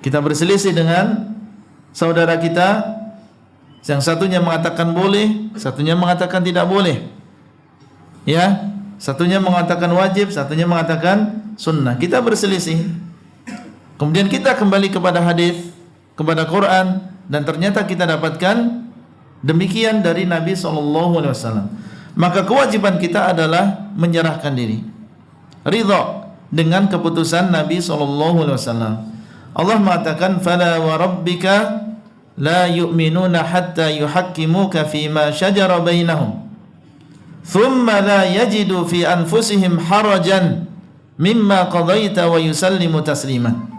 Kita berselisih dengan saudara kita, yang satunya mengatakan boleh, satunya mengatakan tidak boleh. Ya, satunya mengatakan wajib, satunya mengatakan sunnah. Kita berselisih. Kemudian kita kembali kepada hadis, kepada Quran, dan ternyata kita dapatkan demikian dari Nabi SAW. Maka kewajiban kita adalah menyerahkan diri, ridha dengan keputusan Nabi SAW. Allah mengatakan, "Fala wa rabbika la yu'minuna hatta yuhakkimuka fima shajara bainahum, thumma la yajidu fi anfusihim harajan mimma qadaita wa yusallimu taslima."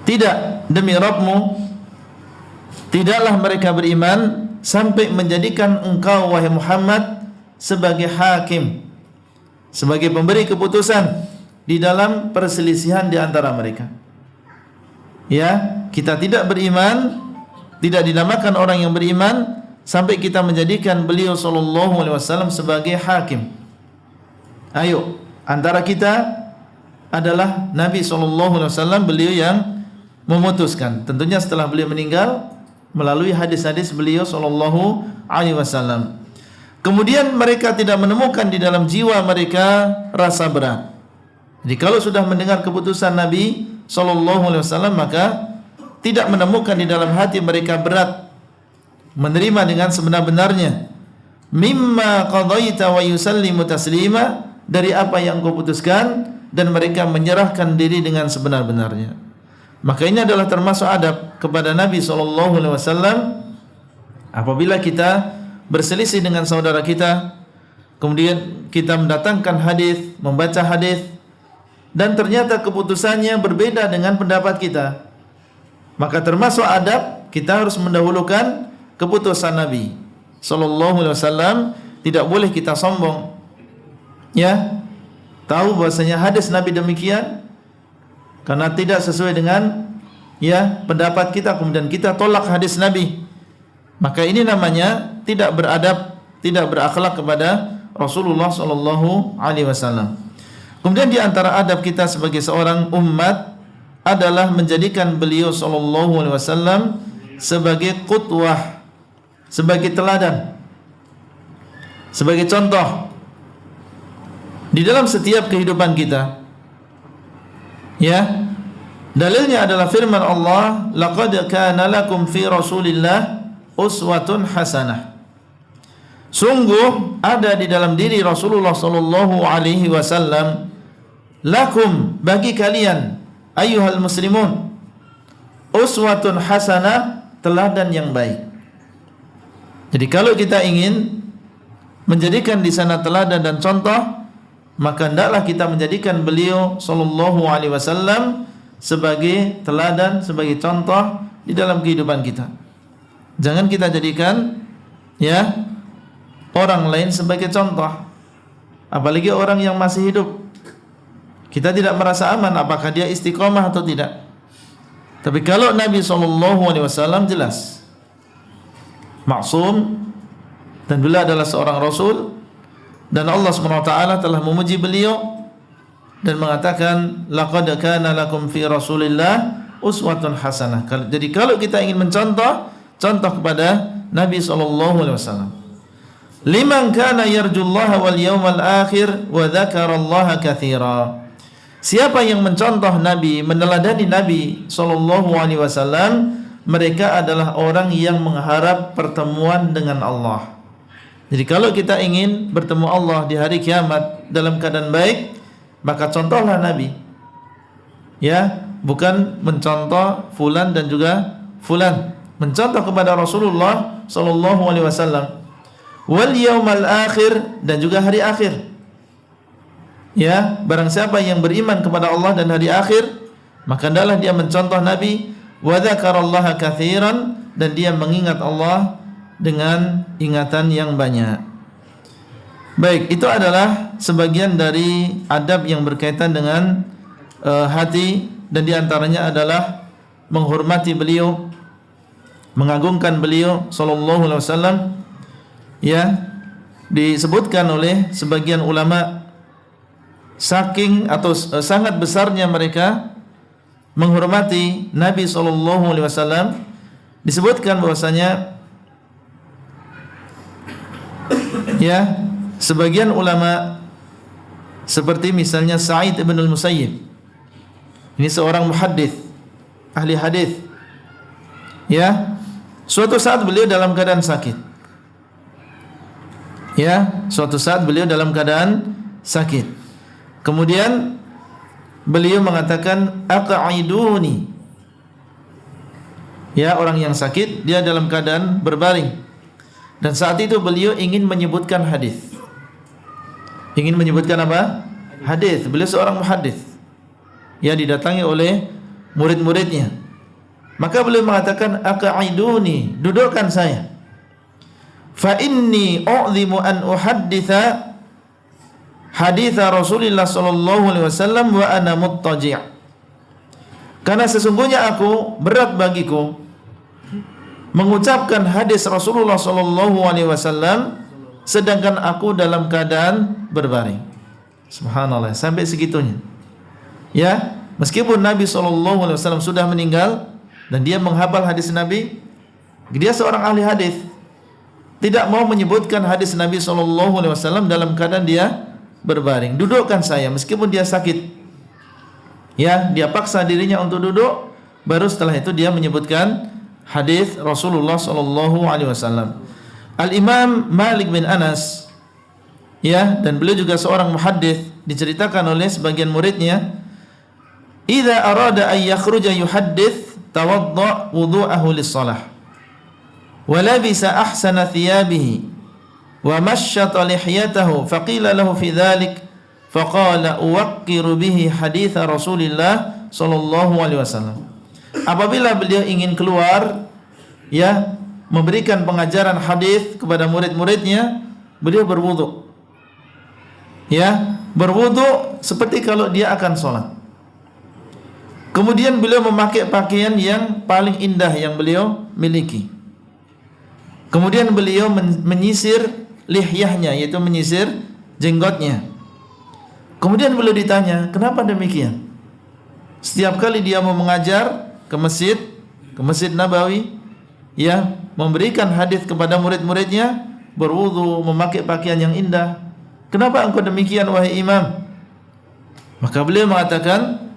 Tidak, demi Rabbmu, tidaklah mereka beriman sampai menjadikan engkau wahai Muhammad sebagai hakim, sebagai pemberi keputusan di dalam perselisihan di antara mereka. Ya, kita tidak beriman, tidak dinamakan orang yang beriman sampai kita menjadikan beliau SAW sebagai hakim. Ayo, antara kita adalah Nabi SAW, beliau yang memutuskan. Tentunya setelah beliau meninggal melalui hadis-hadis beliau SAW. Kemudian mereka tidak menemukan di dalam jiwa mereka rasa berat. Jadi kalau sudah mendengar keputusan Nabi SAW, maka tidak menemukan di dalam hati mereka berat menerima dengan sebenar-benarnya. Mimma qadaita wa yusallimu taslima, dari apa yang kau putuskan, dan mereka menyerahkan diri dengan sebenar-benarnya. Maka ini adalah termasuk adab kepada Nabi SAW. Apabila kita berselisih dengan saudara kita, kemudian kita mendatangkan hadis, membaca hadis, dan ternyata keputusannya berbeda dengan pendapat kita, maka termasuk adab kita harus mendahulukan keputusan Nabi SAW. Tidak boleh kita sombong, ya, tahu bahasanya hadis Nabi demikian, karena tidak sesuai dengan pendapat kita, kemudian kita tolak hadis Nabi, maka ini namanya tidak beradab, tidak berakhlak kepada Rasulullah SAW. Kemudian di antara adab kita sebagai seorang umat adalah menjadikan beliau SAW sebagai qudwah, sebagai teladan, sebagai contoh di dalam setiap kehidupan kita. Ya, dalilnya adalah firman Allah, laqad kana lakum fi Rasulillah uswatun hasanah. Sungguh ada di dalam diri Rasulullah SAW, lakum, bagi kalian, ayyuhal muslimun, uswatun hasanah, teladan yang baik. Jadi kalau kita ingin menjadikan di sana teladan dan contoh, maka hendaklah kita menjadikan beliau SAW sebagai teladan, sebagai contoh di dalam kehidupan kita. Jangan kita jadikan orang lain sebagai contoh, apalagi orang yang masih hidup. Kita tidak merasa aman apakah dia istiqomah atau tidak. Tapi kalau Nabi SAW jelas maksum dan beliau adalah seorang rasul dan Allah SWT telah memuji beliau dan mengatakan laqad kana lakum fi Rasulillah uswatun hasanah. Jadi kalau kita ingin contoh kepada Nabi SAW. Liman kana yarjullaha wal yawmal akhir wa dzakarallaha katsira. Siapa yang mencontoh Nabi, meneladani Nabi SAW, mereka adalah orang yang mengharap pertemuan dengan Allah. Jadi kalau kita ingin bertemu Allah di hari kiamat dalam keadaan baik, maka contohlah Nabi. Ya, bukan mencontoh fulan dan juga fulan. Mencontoh kepada Rasulullah SAW. Wal yaumal akhir, dan juga hari akhir. Ya, barang siapa yang beriman kepada Allah dan hari akhir, maka hendaklah dia mencontoh Nabi. Wa dzakarallaha katsiran, dan dia mengingat Allah dengan ingatan yang banyak. Baik, itu adalah sebagian dari adab yang berkaitan dengan hati, dan diantaranya adalah menghormati beliau, mengagungkan beliau sallallahu alaihi wasallam. Ya, disebutkan oleh sebagian ulama saking atau sangat besarnya mereka menghormati Nabi sallallahu alaihi wasallam, disebutkan bahwasanya ya, sebagian ulama seperti misalnya Sa'id ibn al-Musayyib, ini seorang muhaddits, ahli hadis. Ya, suatu saat beliau dalam keadaan sakit. Ya, suatu saat beliau dalam keadaan sakit. Kemudian beliau mengatakan aq'iduni. Ya, orang yang sakit dia dalam keadaan berbaring. Dan saat itu beliau ingin menyebutkan hadis. Ingin menyebutkan apa? Hadis. Beliau seorang muhaddits. Ya, didatangi oleh murid-muridnya. Maka beliau mengatakan aq'iduni, dudukkan saya. Fa inni u'dhimu an uhadditha haditha Rasulillah sallallahu alaihi wasallam wa ana muttaji'. Karena sesungguhnya berat bagiku mengucapkan hadis Rasulullah sallallahu alaihi wasallam sedangkan aku dalam keadaan berbaring. Subhanallah, sampai segitunya. Ya, meskipun Nabi sallallahu alaihi wasallam sudah meninggal dan dia menghafal hadis Nabi, dia seorang ahli hadis, tidak mau menyebutkan hadis Nabi SAW dalam keadaan dia berbaring. Dudukkan saya meskipun dia sakit. Ya, dia paksa dirinya untuk duduk. Baru setelah itu dia menyebutkan hadis Rasulullah SAW. Al-Imam Malik bin Anas, ya, dan beliau juga seorang muhaddits, diceritakan oleh sebagian muridnya, idza arada an yakhruja yuhaddits tawadda wudu'ahu lis-shalah. ولبس أحسن ثيابه ومشط لحيته فقيل له في ذلك فقال أوقر به حديث رسول الله صلى الله عليه وسلم. Apabila beliau ingin keluar, ya, memberikan pengajaran hadis kepada murid-muridnya, beliau berwudu. Ya, berwudu seperti kalau dia akan sholat. Kemudian beliau memakai pakaian yang paling indah yang beliau miliki. Kemudian beliau menyisir lihyahnya, yaitu menyisir jenggotnya. Kemudian beliau ditanya, kenapa demikian? Setiap kali dia mau mengajar ke Masjid Nabawi, ya, memberikan hadis kepada murid-muridnya, berwudu, memakai pakaian yang indah. Kenapa engkau demikian wahai imam? Maka beliau mengatakan,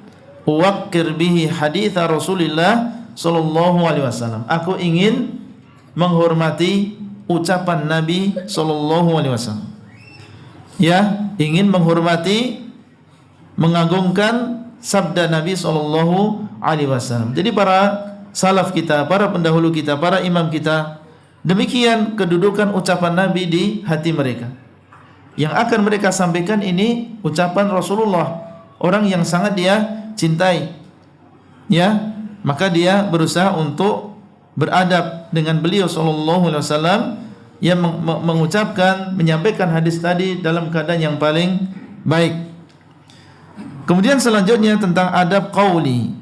uwaqqir bihi haditha Rasulillah sallallahu alaihi wasallam. Aku ingin menghormati ucapan Nabi sallallahu alaihi wasallam. Ya, ingin menghormati, mengagungkan sabda Nabi sallallahu alaihi wasallam. Jadi para salaf kita, para pendahulu kita, para imam kita, demikian kedudukan ucapan Nabi di hati mereka. Yang akan mereka sampaikan ini ucapan Rasulullah, orang yang sangat dia cintai. Ya, maka dia berusaha untuk beradab dengan beliau sallallahu alaihi wasallam yang mengucapkan, menyampaikan hadis tadi dalam keadaan yang paling baik. Kemudian selanjutnya tentang adab qauli.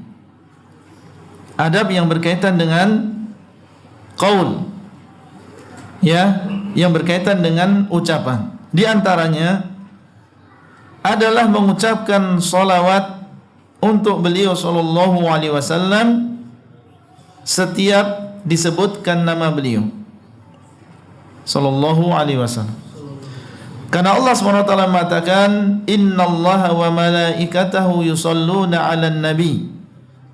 adab yang berkaitan dengan qaul, ya, yang berkaitan dengan ucapan. Di antaranya adalah mengucapkan salawat untuk beliau sallallahu alaihi wasallam setiap disebutkan nama beliau sallallahu alaihi wasallam. Karena Allah SWT mengatakan, innallaha wa malaikatahu yusalluna 'alan nabi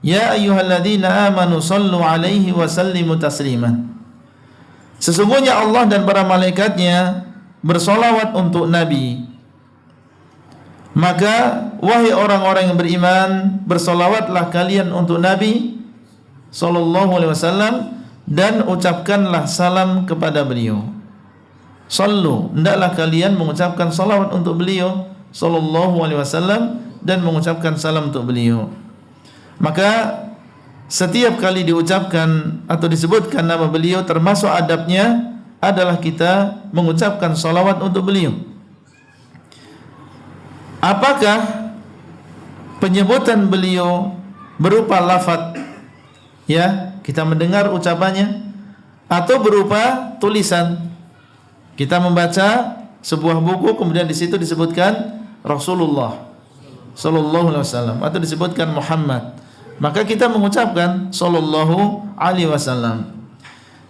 ya ayyuhalladzina amanu sallu 'alaihi wa sallimu tasliman. Sesungguhnya Allah dan para malaikatnya bersolawat untuk Nabi. Maka wahai orang-orang yang beriman, bersolawatlah kalian untuk Nabi sallallahu alaihi wasallam dan ucapkanlah salam kepada beliau. Sallu, hendaklah kalian mengucapkan salawat untuk beliau sallallahu alaihi wasallam dan mengucapkan salam untuk beliau. Maka setiap kali diucapkan atau disebutkan nama beliau, termasuk adabnya adalah kita mengucapkan salawat untuk beliau. Apakah penyebutan beliau berupa lafaz, ya, kita mendengar ucapannya, atau berupa tulisan? Kita membaca sebuah buku, kemudian di situ disebutkan Rasulullah sallallahu alaihi wasallam atau disebutkan Muhammad, maka kita mengucapkan sallallahu alaihi wasallam.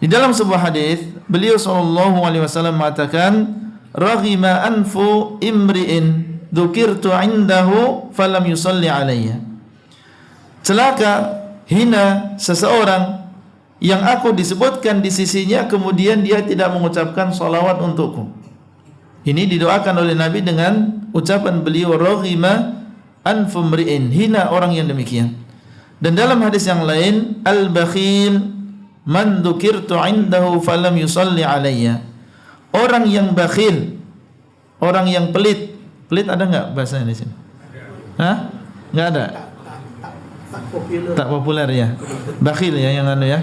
Di dalam sebuah hadis, beliau sallallahu alaihi wasallam mengatakan, raghima anfu imri'in dzukirtu indahu falam yusalli alayya. Celaka, hina seseorang yang aku disebutkan di sisinya kemudian dia tidak mengucapkan salawat untukku. Ini didoakan oleh Nabi dengan ucapan beliau, raghima anfu imri'in, hina orang yang demikian. Dan dalam hadis yang lain, al-bakhil man dzukirtu indahu falam yusalli alayya. Orang yang bakhil, orang yang pelit. Pelit ada enggak bahasanya di sini? Hah? Enggak ada. Tak populer ya. Bakhil ya yang anu ya.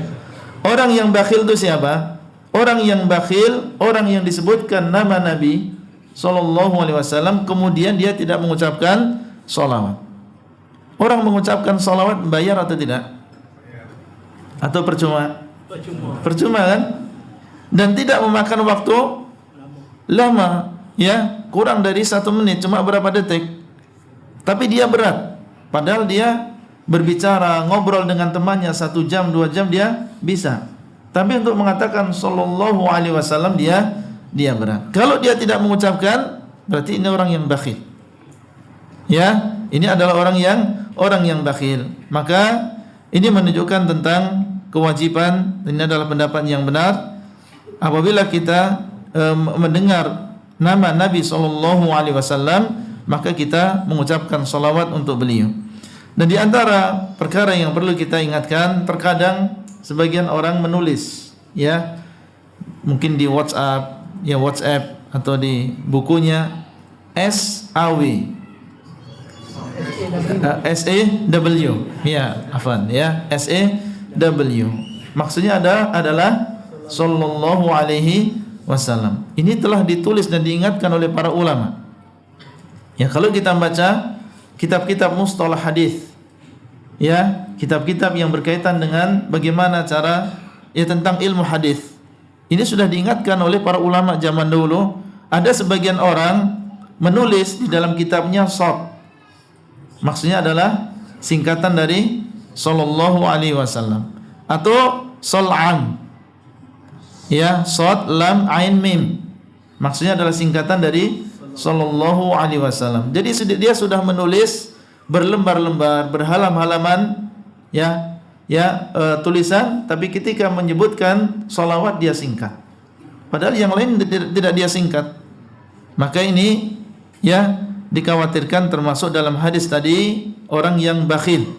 Orang yang bakhil itu siapa? Orang yang bakhil, orang yang disebutkan nama Nabi sallallahu alaihi wasallam kemudian dia tidak mengucapkan salawat. Orang mengucapkan salawat bayar atau tidak? Atau percuma? Percuma kan? Dan tidak memakan waktu lama, ya, kurang dari 1 menit, cuma berapa detik. Tapi dia berat. Padahal dia berbicara, ngobrol dengan temannya 1 jam, 2 jam dia bisa. Tapi untuk mengatakan sallallahu alaihi wasallam dia berat. Kalau dia tidak mengucapkan, berarti ini orang yang bakhil. Ya, ini adalah orang yang bakhil. Maka ini menunjukkan tentang kewajiban, ini adalah pendapat yang benar, apabila kita mendengar nama Nabi sallallahu alaihi wasallam, maka kita mengucapkan salawat untuk beliau. Dan di antara perkara yang perlu kita ingatkan, terkadang sebagian orang menulis, ya, mungkin di WhatsApp, ya, WhatsApp atau di bukunya SAW, SAW, ya, afan, ya, SAW. Maksudnya adalah sallallahu alaihi wasallam. Ini telah ditulis dan diingatkan oleh para ulama. Ya, kalau kita baca kitab-kitab mustalah hadis, ya, kitab-kitab yang berkaitan dengan bagaimana cara, ya, tentang ilmu hadis, ini sudah diingatkan oleh para ulama zaman dulu. Ada sebagian orang menulis di dalam kitabnya shad, maksudnya adalah singkatan dari sallallahu alaihi wasallam, atau sal'am, ya, shad lam ain mim, maksudnya adalah singkatan dari sallallahu alaihi wasallam. Jadi dia sudah menulis berlembar-lembar, berhalam-halaman, ya, tulisan, tapi ketika menyebutkan salawat dia singkat. Padahal yang lain tidak dia singkat. Maka ini, ya, dikhawatirkan termasuk dalam hadis tadi orang yang bakhil.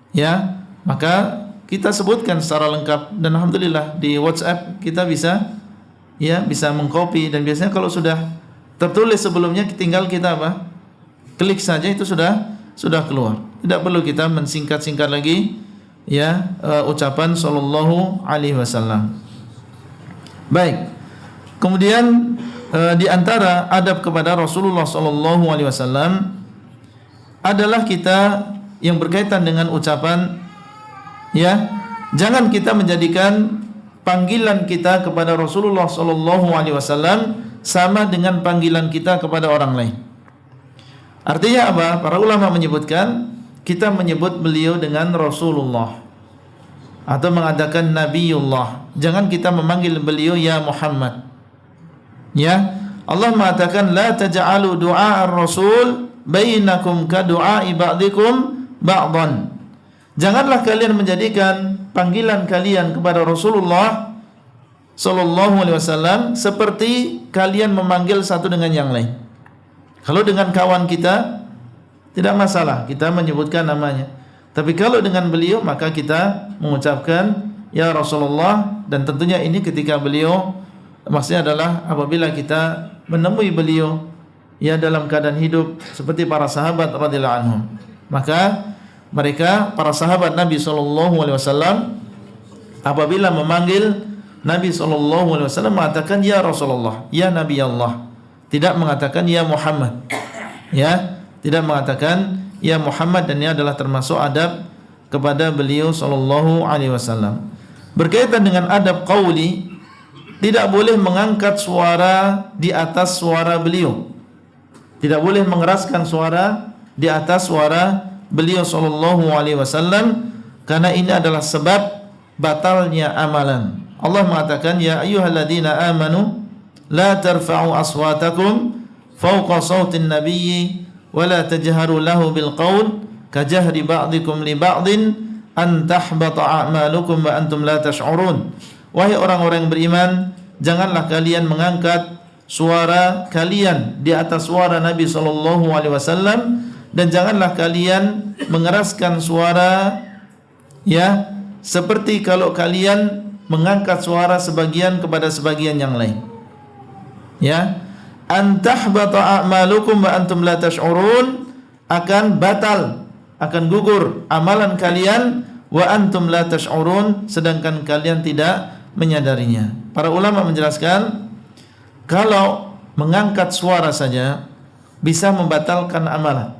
Ya, maka kita sebutkan secara lengkap, dan alhamdulillah di WhatsApp kita bisa, ya, bisa mengcopy, dan biasanya kalau sudah tertulis sebelumnya tinggal kita apa? Klik saja itu sudah keluar. Tidak perlu kita mensingkat-singkat lagi, ya, ucapan sallallahu alaihi wasallam. Baik. Kemudian di antara adab kepada Rasulullah sallallahu alaihi wasallam adalah kita yang berkaitan dengan ucapan Ya, jangan kita menjadikan panggilan kita kepada Rasulullah sallallahu alaihi wasallam sama dengan panggilan kita kepada orang lain. Artinya apa? Para ulama menyebutkan kita menyebut beliau dengan Rasulullah atau mengatakan Nabiullah. Jangan kita memanggil beliau ya Muhammad. Ya, Allah mengatakan la taj'alu du'a ar-rasul bainakum ka du'a'i ba'dikum ba'dan. Janganlah kalian menjadikan panggilan kalian kepada Rasulullah sallallahu alaihi wasallam seperti kalian memanggil satu dengan yang lain. Kalau dengan kawan kita tidak masalah, kita menyebutkan namanya. Tapi kalau dengan beliau maka kita mengucapkan ya Rasulullah, dan tentunya ini ketika beliau, maksudnya adalah apabila kita menemui beliau ya dalam keadaan hidup seperti para sahabat radhiyallahu anhum. Maka mereka para sahabat Nabi sallallahu alaihi wasallam apabila memanggil Nabi sallallahu alaihi wasallam mengatakan ya Rasulullah, ya Nabi Allah. Tidak mengatakan ya Muhammad. Ya, tidak mengatakan ya Muhammad, dan ini adalah termasuk adab kepada beliau sallallahu alaihi wasallam. Berkaitan dengan adab qauli, tidak boleh mengangkat suara di atas suara beliau. Tidak boleh mengeraskan suara di atas suara beliau sallallahu alaihi wasallam, karena ini adalah sebab batalnya amalan. Allah mengatakan ya ayyuhalladzina amanu la tarfa'u aswatakum fawqa sautin nabiyyi wa la tajharu lahu bil qaul kajahri ba'dikum li ba'din an tahbata a'malukum wa antum la tash'urun. Wahai orang-orang yang beriman, janganlah kalian mengangkat suara kalian di atas suara Nabi sallallahu alaihi wasallam, dan janganlah kalian mengeraskan suara ya seperti kalau kalian mengangkat suara sebagian kepada sebagian yang lain. Ya, antahbata a'malukum wa antum la tash'urun, akan batal, akan gugur amalan kalian, wa antum la tash'urun, sedangkan kalian tidak menyadarinya. Para ulama menjelaskan kalau mengangkat suara saja bisa membatalkan amalan.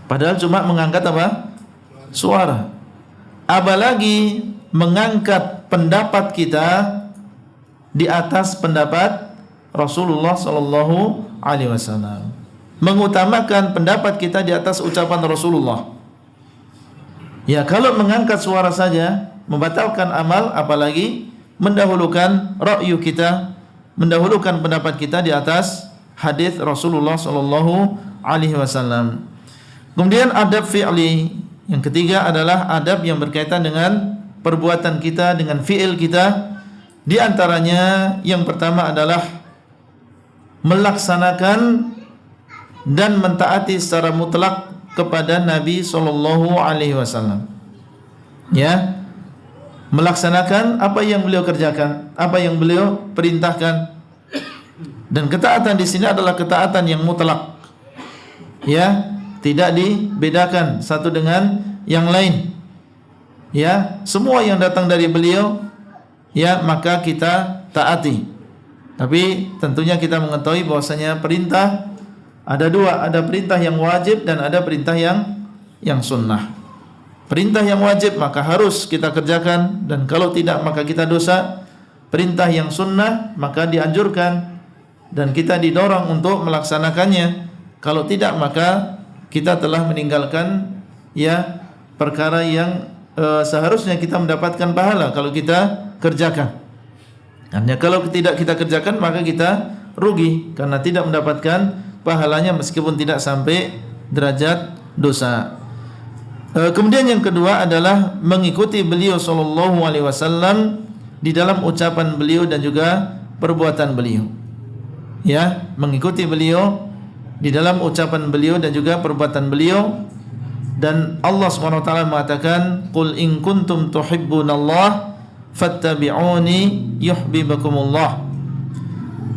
Padahal cuma mengangkat apa? Suara. Apalagi mengangkat pendapat kita di atas pendapat Rasulullah sallallahu alaihi wasallam. Mengutamakan pendapat kita di atas ucapan Rasulullah. Ya, kalau mengangkat suara saja membatalkan amal, apalagi mendahulukan ra'yu kita, mendahulukan pendapat kita di atas hadis Rasulullah sallallahu alaihi wasallam. Kemudian adab fi'li yang ketiga adalah adab yang berkaitan dengan perbuatan kita, dengan fi'il kita. Di antaranya yang pertama adalah melaksanakan dan mentaati secara mutlak kepada Nabi sallallahu alaihi wasallam. Ya, melaksanakan apa yang beliau kerjakan, apa yang beliau perintahkan. Dan ketaatan di sini adalah ketaatan yang mutlak. Ya, tidak dibedakan satu dengan yang lain. Ya, semua yang datang dari beliau ya maka kita taati. Tapi tentunya kita mengetahui bahwasanya perintah ada dua, ada perintah yang wajib dan ada perintah yang sunnah. Perintah yang wajib maka harus kita kerjakan, dan kalau tidak maka kita dosa. Perintah yang sunnah maka dianjurkan dan kita didorong untuk melaksanakannya. Kalau tidak maka kita telah meninggalkan ya perkara yang seharusnya kita mendapatkan pahala kalau kita kerjakan. Hanya kalau tidak kita kerjakan maka kita rugi karena tidak mendapatkan pahalanya meskipun tidak sampai derajat dosa. Kemudian yang kedua adalah mengikuti beliau sallallahu alaihi wasallam di dalam ucapan beliau dan juga perbuatan beliau. Ya, mengikuti beliau di dalam ucapan beliau dan juga perbuatan beliau. Dan Allah Subhanahu wa taala mengatakan, "Qul in kuntum tuhibbunallah fattabi'uni yuhibbukumullah."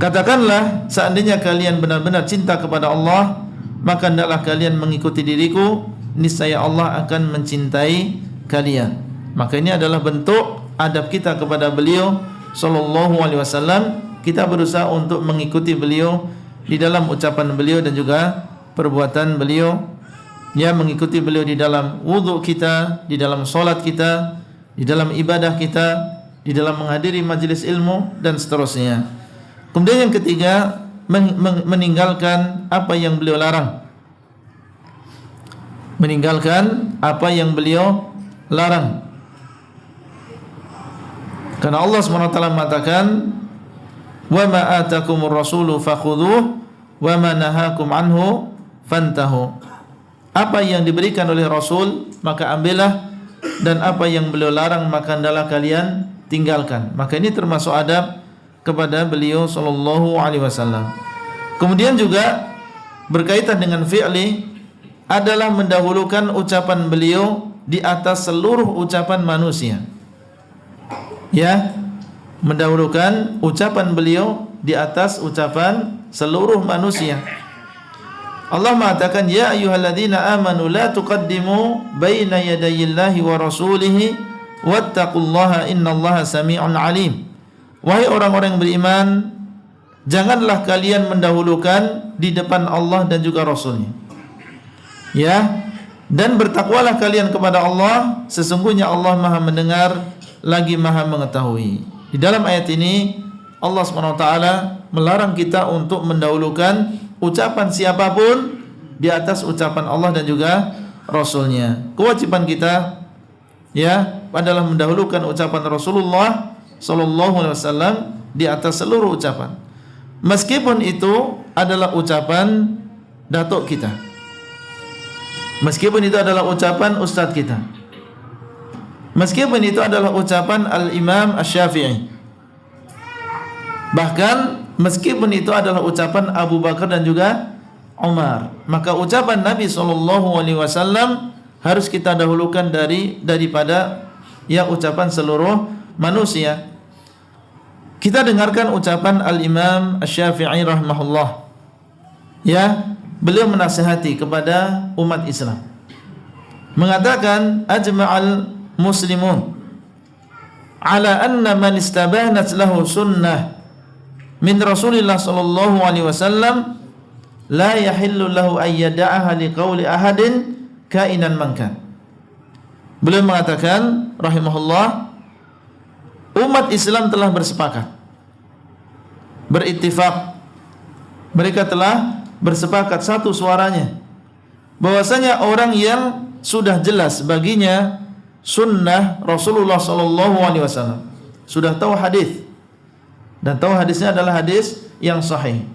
Katakanlah, seandainya kalian benar-benar cinta kepada Allah, maka hendaklah kalian mengikuti diriku, niscaya Allah akan mencintai kalian. Maka ini adalah bentuk adab kita kepada beliau sallallahu alaihi wasallam. Kita berusaha untuk mengikuti beliau di dalam ucapan beliau dan juga perbuatan beliau. ya mengikuti beliau di dalam wudhu kita, di dalam solat kita, di dalam ibadah kita, di dalam menghadiri majelis ilmu dan seterusnya. Kemudian yang ketiga, meninggalkan apa yang beliau larang. Meninggalkan apa yang beliau larang. Karena Allah SWT mengatakan, "Wa ma atakumur rasulu fakhudhuhu wa ma nahakum anhu fantahu." Apa yang diberikan oleh Rasul maka ambillah, dan apa yang beliau larang maka hendaklah kalian tinggalkan. Maka ini termasuk adab kepada beliau sallallahu alaihi wasallam. Kemudian juga berkaitan dengan fi'li adalah mendahulukan ucapan beliau di atas seluruh ucapan manusia. Ya, mendahulukan ucapan beliau di atas ucapan seluruh manusia. Allah mengatakan, ya ayyuhalladzina amanu la tuqaddimu baina yadayillahi wa rasulihi wattaqullaha innallaha sami'un alim. Wahai orang-orang yang beriman, janganlah kalian mendahulukan di depan Allah dan juga Rasulnya. Ya, dan bertakwalah kalian kepada Allah, sesungguhnya Allah Maha mendengar lagi Maha mengetahui. Di dalam ayat ini Allah SWT melarang kita untuk mendahulukan ucapan siapapun di atas ucapan Allah dan juga Rasulnya. Kewajiban kita ya adalah mendahulukan ucapan Rasulullah sallallahu alaihi wasallam di atas seluruh ucapan. Meskipun itu adalah ucapan datuk kita. Meskipun itu adalah ucapan ustadz kita. Meskipun itu adalah ucapan Al-Imam Asy-Syafi'i. Bahkan meskipun itu adalah ucapan Abu Bakar dan juga Umar, maka ucapan Nabi SAW harus kita dahulukan daripada ya ucapan seluruh manusia. Kita dengarkan ucapan Al-Imam Asy-Syafi'i rahimahullah. Ya, beliau menasihati kepada umat Islam. Mengatakan, ajma'al muslimun ala anna man istabanat lahu sunnah min Rasulillah sallallahu alaihi wasallam la yahillu lahu ay yada'aha liqauli ahadin kainan mankan. Beliau mengatakan rahimahullah, umat Islam telah bersepakat, berittifaq, mereka telah bersepakat satu suaranya bahwasanya orang yang sudah jelas baginya sunnah Rasulullah sallallahu alaihi wasallam, sudah tahu hadis dan tahu hadisnya adalah hadis yang sahih,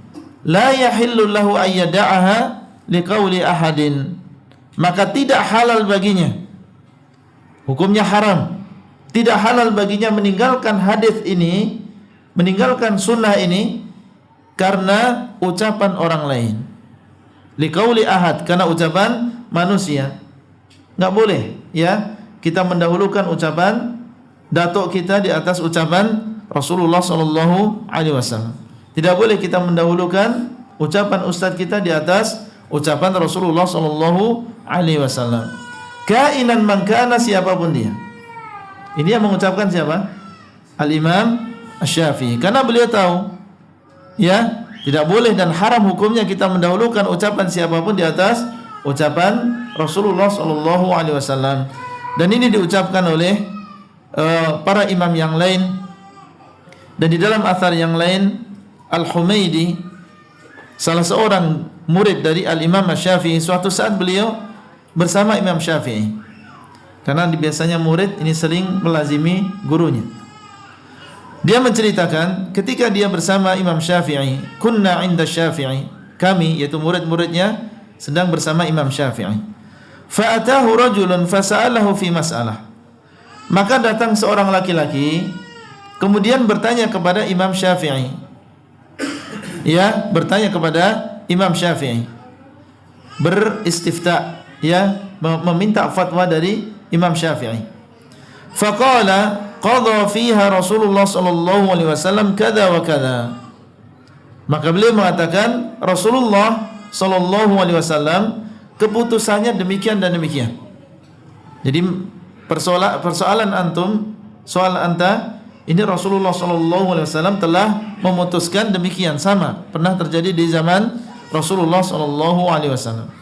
la yahillu lahu ayyada'aha liqauli ahadin, maka tidak halal baginya, hukumnya haram, tidak halal baginya meninggalkan hadis ini, meninggalkan sunnah ini karena ucapan orang lain. Liqauli ahad, karena ucapan manusia. Enggak boleh ya kita mendahulukan ucapan datuk kita di atas ucapan Rasulullah sallallahu alaihi wasallam. Tidak boleh kita mendahulukan ucapan ustaz kita di atas ucapan Rasulullah sallallahu alaihi wasallam. Kainan man kana, siapapun dia. Ini yang mengucapkan siapa? Al-Imam Asy-Syafi'i. Karena beliau tahu ya, tidak boleh dan haram hukumnya kita mendahulukan ucapan siapapun di atas ucapan Rasulullah sallallahu alaihi wasallam. Dan ini diucapkan oleh para imam yang lain. Dan di dalam athar yang lain, Al-Humaidi, salah seorang murid dari Al-Imam Asy-Syafi'i, suatu saat beliau bersama Imam Syafi'i. Karena biasanya murid ini sering melazimi gurunya. Dia menceritakan ketika dia bersama Imam Syafi'i, kunna 'inda Syafi'i, kami yaitu murid-muridnya sedang bersama Imam Syafi'i. Fa'atahu rajulun fasa'alahu fi mas'alah. Maka datang seorang laki-laki kemudian bertanya kepada Imam Syafi'i. Ya, bertanya kepada Imam Syafi'i. Beristifta, ya, meminta fatwa dari Imam Syafi'i. Faqala qadha fiha Rasulullah sallallahu alaihi wasallam kada wa kada. Maka beliau mengatakan Rasulullah sallallahu alaihi wasallam keputusannya demikian dan demikian. Jadi persoalan antum, soal anta ini Rasulullah sallallahu alaihi wasallam telah memutuskan demikian, sama pernah terjadi di zaman Rasulullah sallallahu alaihi wasallam.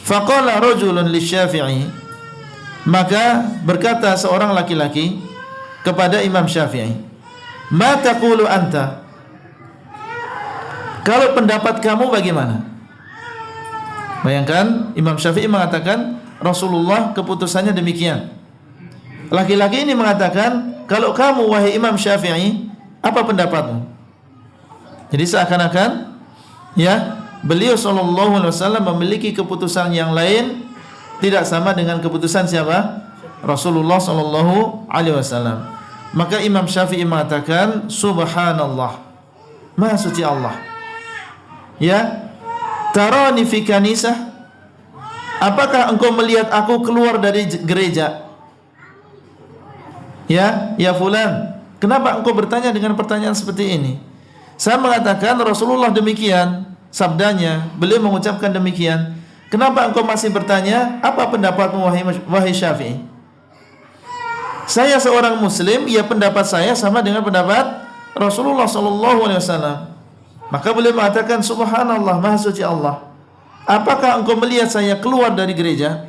Faqala rajulun lisyafi'i, maka berkata seorang laki-laki kepada Imam Syafi'i, ma taqulu anta, kalau pendapat kamu bagaimana? Bayangkan Imam Syafi'i mengatakan Rasulullah keputusannya demikian. Laki-laki ini mengatakan, kalau kamu wahai Imam Syafi'i, apa pendapatmu? Jadi seakan-akan ya, beliau sallallahu alaihi wasallam memiliki keputusan yang lain, tidak sama dengan keputusan siapa? Rasulullah sallallahu alaihi wasallam. Maka Imam Syafi'i mengatakan, subhanallah, maha suci Allah. Ya, tarani fi kanisah, apakah engkau melihat aku keluar dari gereja? Ya fulan, kenapa engkau bertanya dengan pertanyaan seperti ini? Saya mengatakan Rasulullah demikian sabdanya, beliau mengucapkan demikian. Kenapa engkau masih bertanya apa pendapatmu wahai Syafi'i? Saya seorang muslim, ya pendapat saya sama dengan pendapat Rasulullah sallallahu alaihi wasallam. Maka beliau mengatakan, subhanallah, maha suci Allah, apakah engkau melihat saya keluar dari gereja?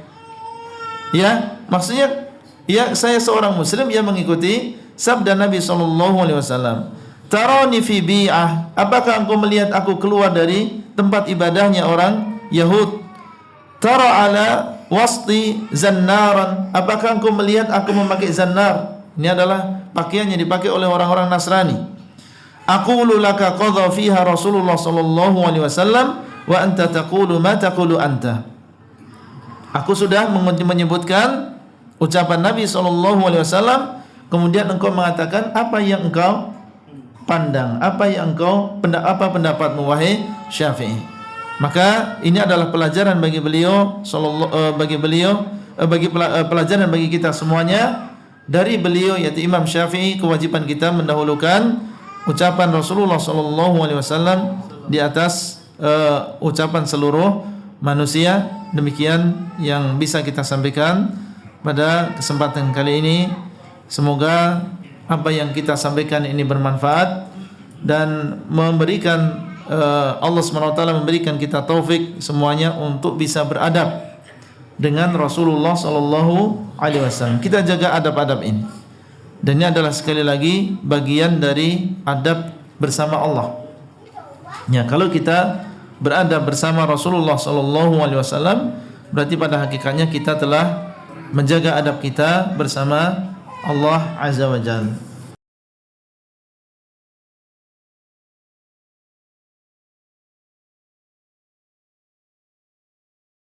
Ya, maksudnya ya, saya seorang muslim yang mengikuti sabda Nabi sallallahu alaihi wasallam. Tarani fi bi'ah, apakah engkau melihat aku keluar dari tempat ibadahnya orang Yahud? Tara ala wasti zannaran, apakah engkau melihat aku memakai zannar? Ini adalah pakaian yang dipakai oleh orang-orang Nasrani. Aqulu laka qadha fiha Rasulullah sallallahu alaihi wasallam wa anta taqulu ma taqulu anta. Aku sudah menyebutkan ucapan Nabi sallallahu alaihi wasallam, kemudian engkau mengatakan apa yang engkau pandang, apa pendapatmu wahai Syafi'i. Maka ini adalah pelajaran bagi beliau pelajaran bagi kita semuanya dari beliau, yaitu Imam Syafi'i. Kewajiban kita mendahulukan ucapan Rasulullah sallallahu alaihi wasallam di atas ucapan seluruh manusia. Demikian yang bisa kita sampaikan pada kesempatan kali ini. Semoga apa yang kita sampaikan ini bermanfaat dan memberikan Allah SWT memberikan kita taufik semuanya untuk bisa beradab dengan Rasulullah sallallahu alaihi wasallam. Kita jaga adab-adab ini. Dan ini adalah sekali lagi bagian dari adab bersama Allah. Ya, kalau kita beradab bersama Rasulullah sallallahu alaihi wasallam, berarti pada hakikatnya kita telah menjaga adab kita bersama Allah Azza wa Jalla.